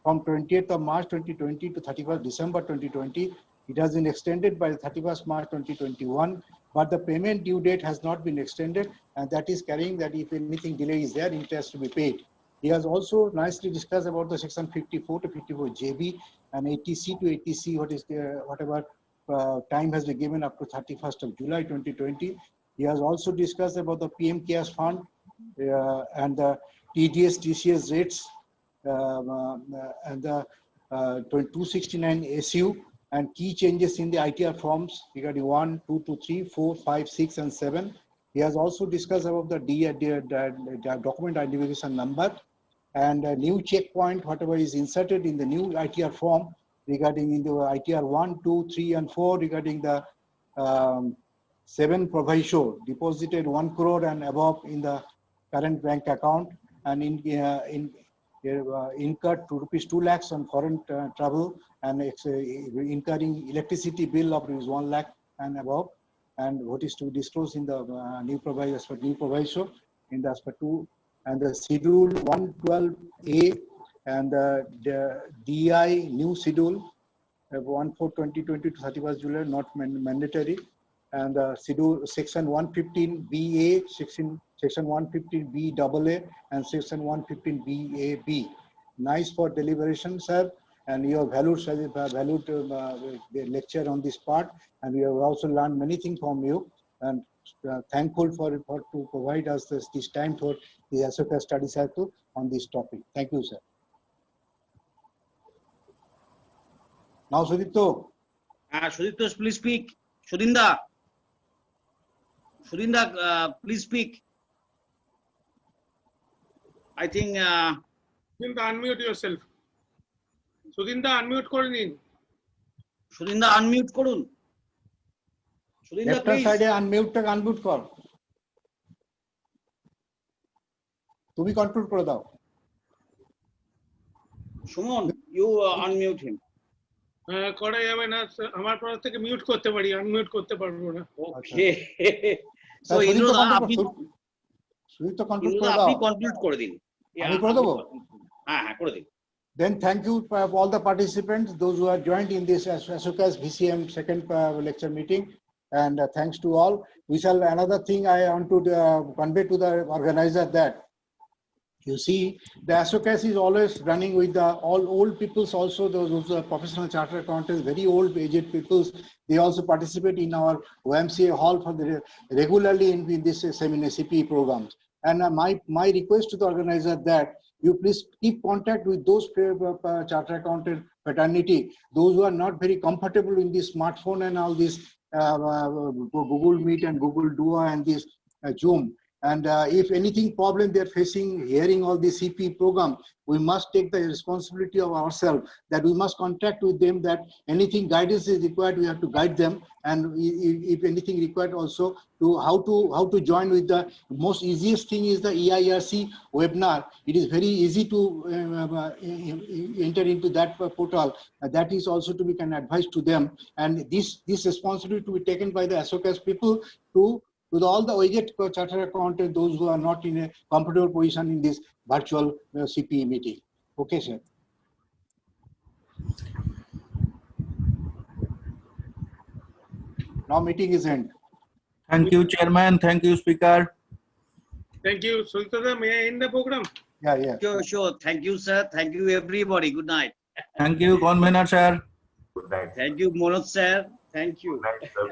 from 28th of March 2020 to 31st December 2020. It has been extended by 31st March 2021, but the payment due date has not been extended, and that is carrying that if anything delay is there, interest to be paid. He has also nicely discussed about the section 54 to 54 JB and 80C to 80C, whatever time has been given up to 31st of July 2020. He has also discussed about the PM CARES fund and the TDS, TCS rates and the 269 SU and key changes in the ITR forms regarding 1, 2, 2, 3, 4, 5, 6, and 7. He has also discussed about the document identification number and a new checkpoint, whatever is inserted in the new ITR form regarding in the ITR 1, 2, 3, and 4 regarding the 7 proviso deposited 1 crore and above in the current bank account and incurred rupees 2 lakhs on foreign travel and incurring electricity bill of rupees 1 lakh and above, and what is to be disclosed in the new proviso in the aspect 2 and the schedule 112A and the DI new schedule 1/4/2020 to 31st July not mandatory, and schedule section 115BA, section 115BAA, and section 115BAB. Nice for deliberation, sir, and you have valued the lecture on this part, and we have also learned many things from you, and thankful for to provide us this time for the Ashoka Study Circle on this topic. Thank you, sir. Now, Sudipto. Sudipto, please speak. Sudinda, please speak. I think. Sudinda, unmute yourself. Sudinda, unmute করে নিন. Sudinda, unmute করুন. Sudinda, Left please. side unmute কর. তুমি control করে দাও. Suman, you unmute him. করা যাবে না, আমার পর থেকে মিউট করতে পারি, আনমিউট করতে পারবো না. Okay. So ইন্দ্রদা আপনি কন্ট্রোল করে দাও. আপনি কনক্লুড করে দিন. আমি করে দেব? হ্যাঁ করে দিন. Then thank you for all the participants, those who are joined in this Ashoka's VCM second lecture meeting, and thanks to all. We shall another thing I want to convey to the organizer that you see the Ashokas is always running with the all old peoples also, those professional chartered accountants, very old aged peoples. They also participate in our OMCA hall for the regularly in this seminar CP programs. And my request to the organizer that you please keep contact with those chartered accountant fraternity, those who are not very comfortable in this smartphone and all this Google Meet and Google Duo and this Zoom. And if anything problem they're facing, hearing all the CP program, we must take the responsibility of ourselves that we must contact with them, that anything guidance is required, we have to guide them. And if anything required also to how to join with the most easiest thing is the EIRC webinar. It is very easy to enter into that portal. That is also to be an advice to them. And this responsibility to be taken by the ASOCAS people to with all the OIGET charter accountant, those who are not in a comfortable position in this virtual CPE meeting. Okay, sir. Now meeting is end. Thank you, Chairman. Thank you, Speaker. Thank you. Sultan, may I end the program? Yeah. Sure. Thank you, sir. Thank you, everybody. Good night. Thank you, Convener, sir. Good night. Thank you, Manoj sir. Thank you. Good night, sir.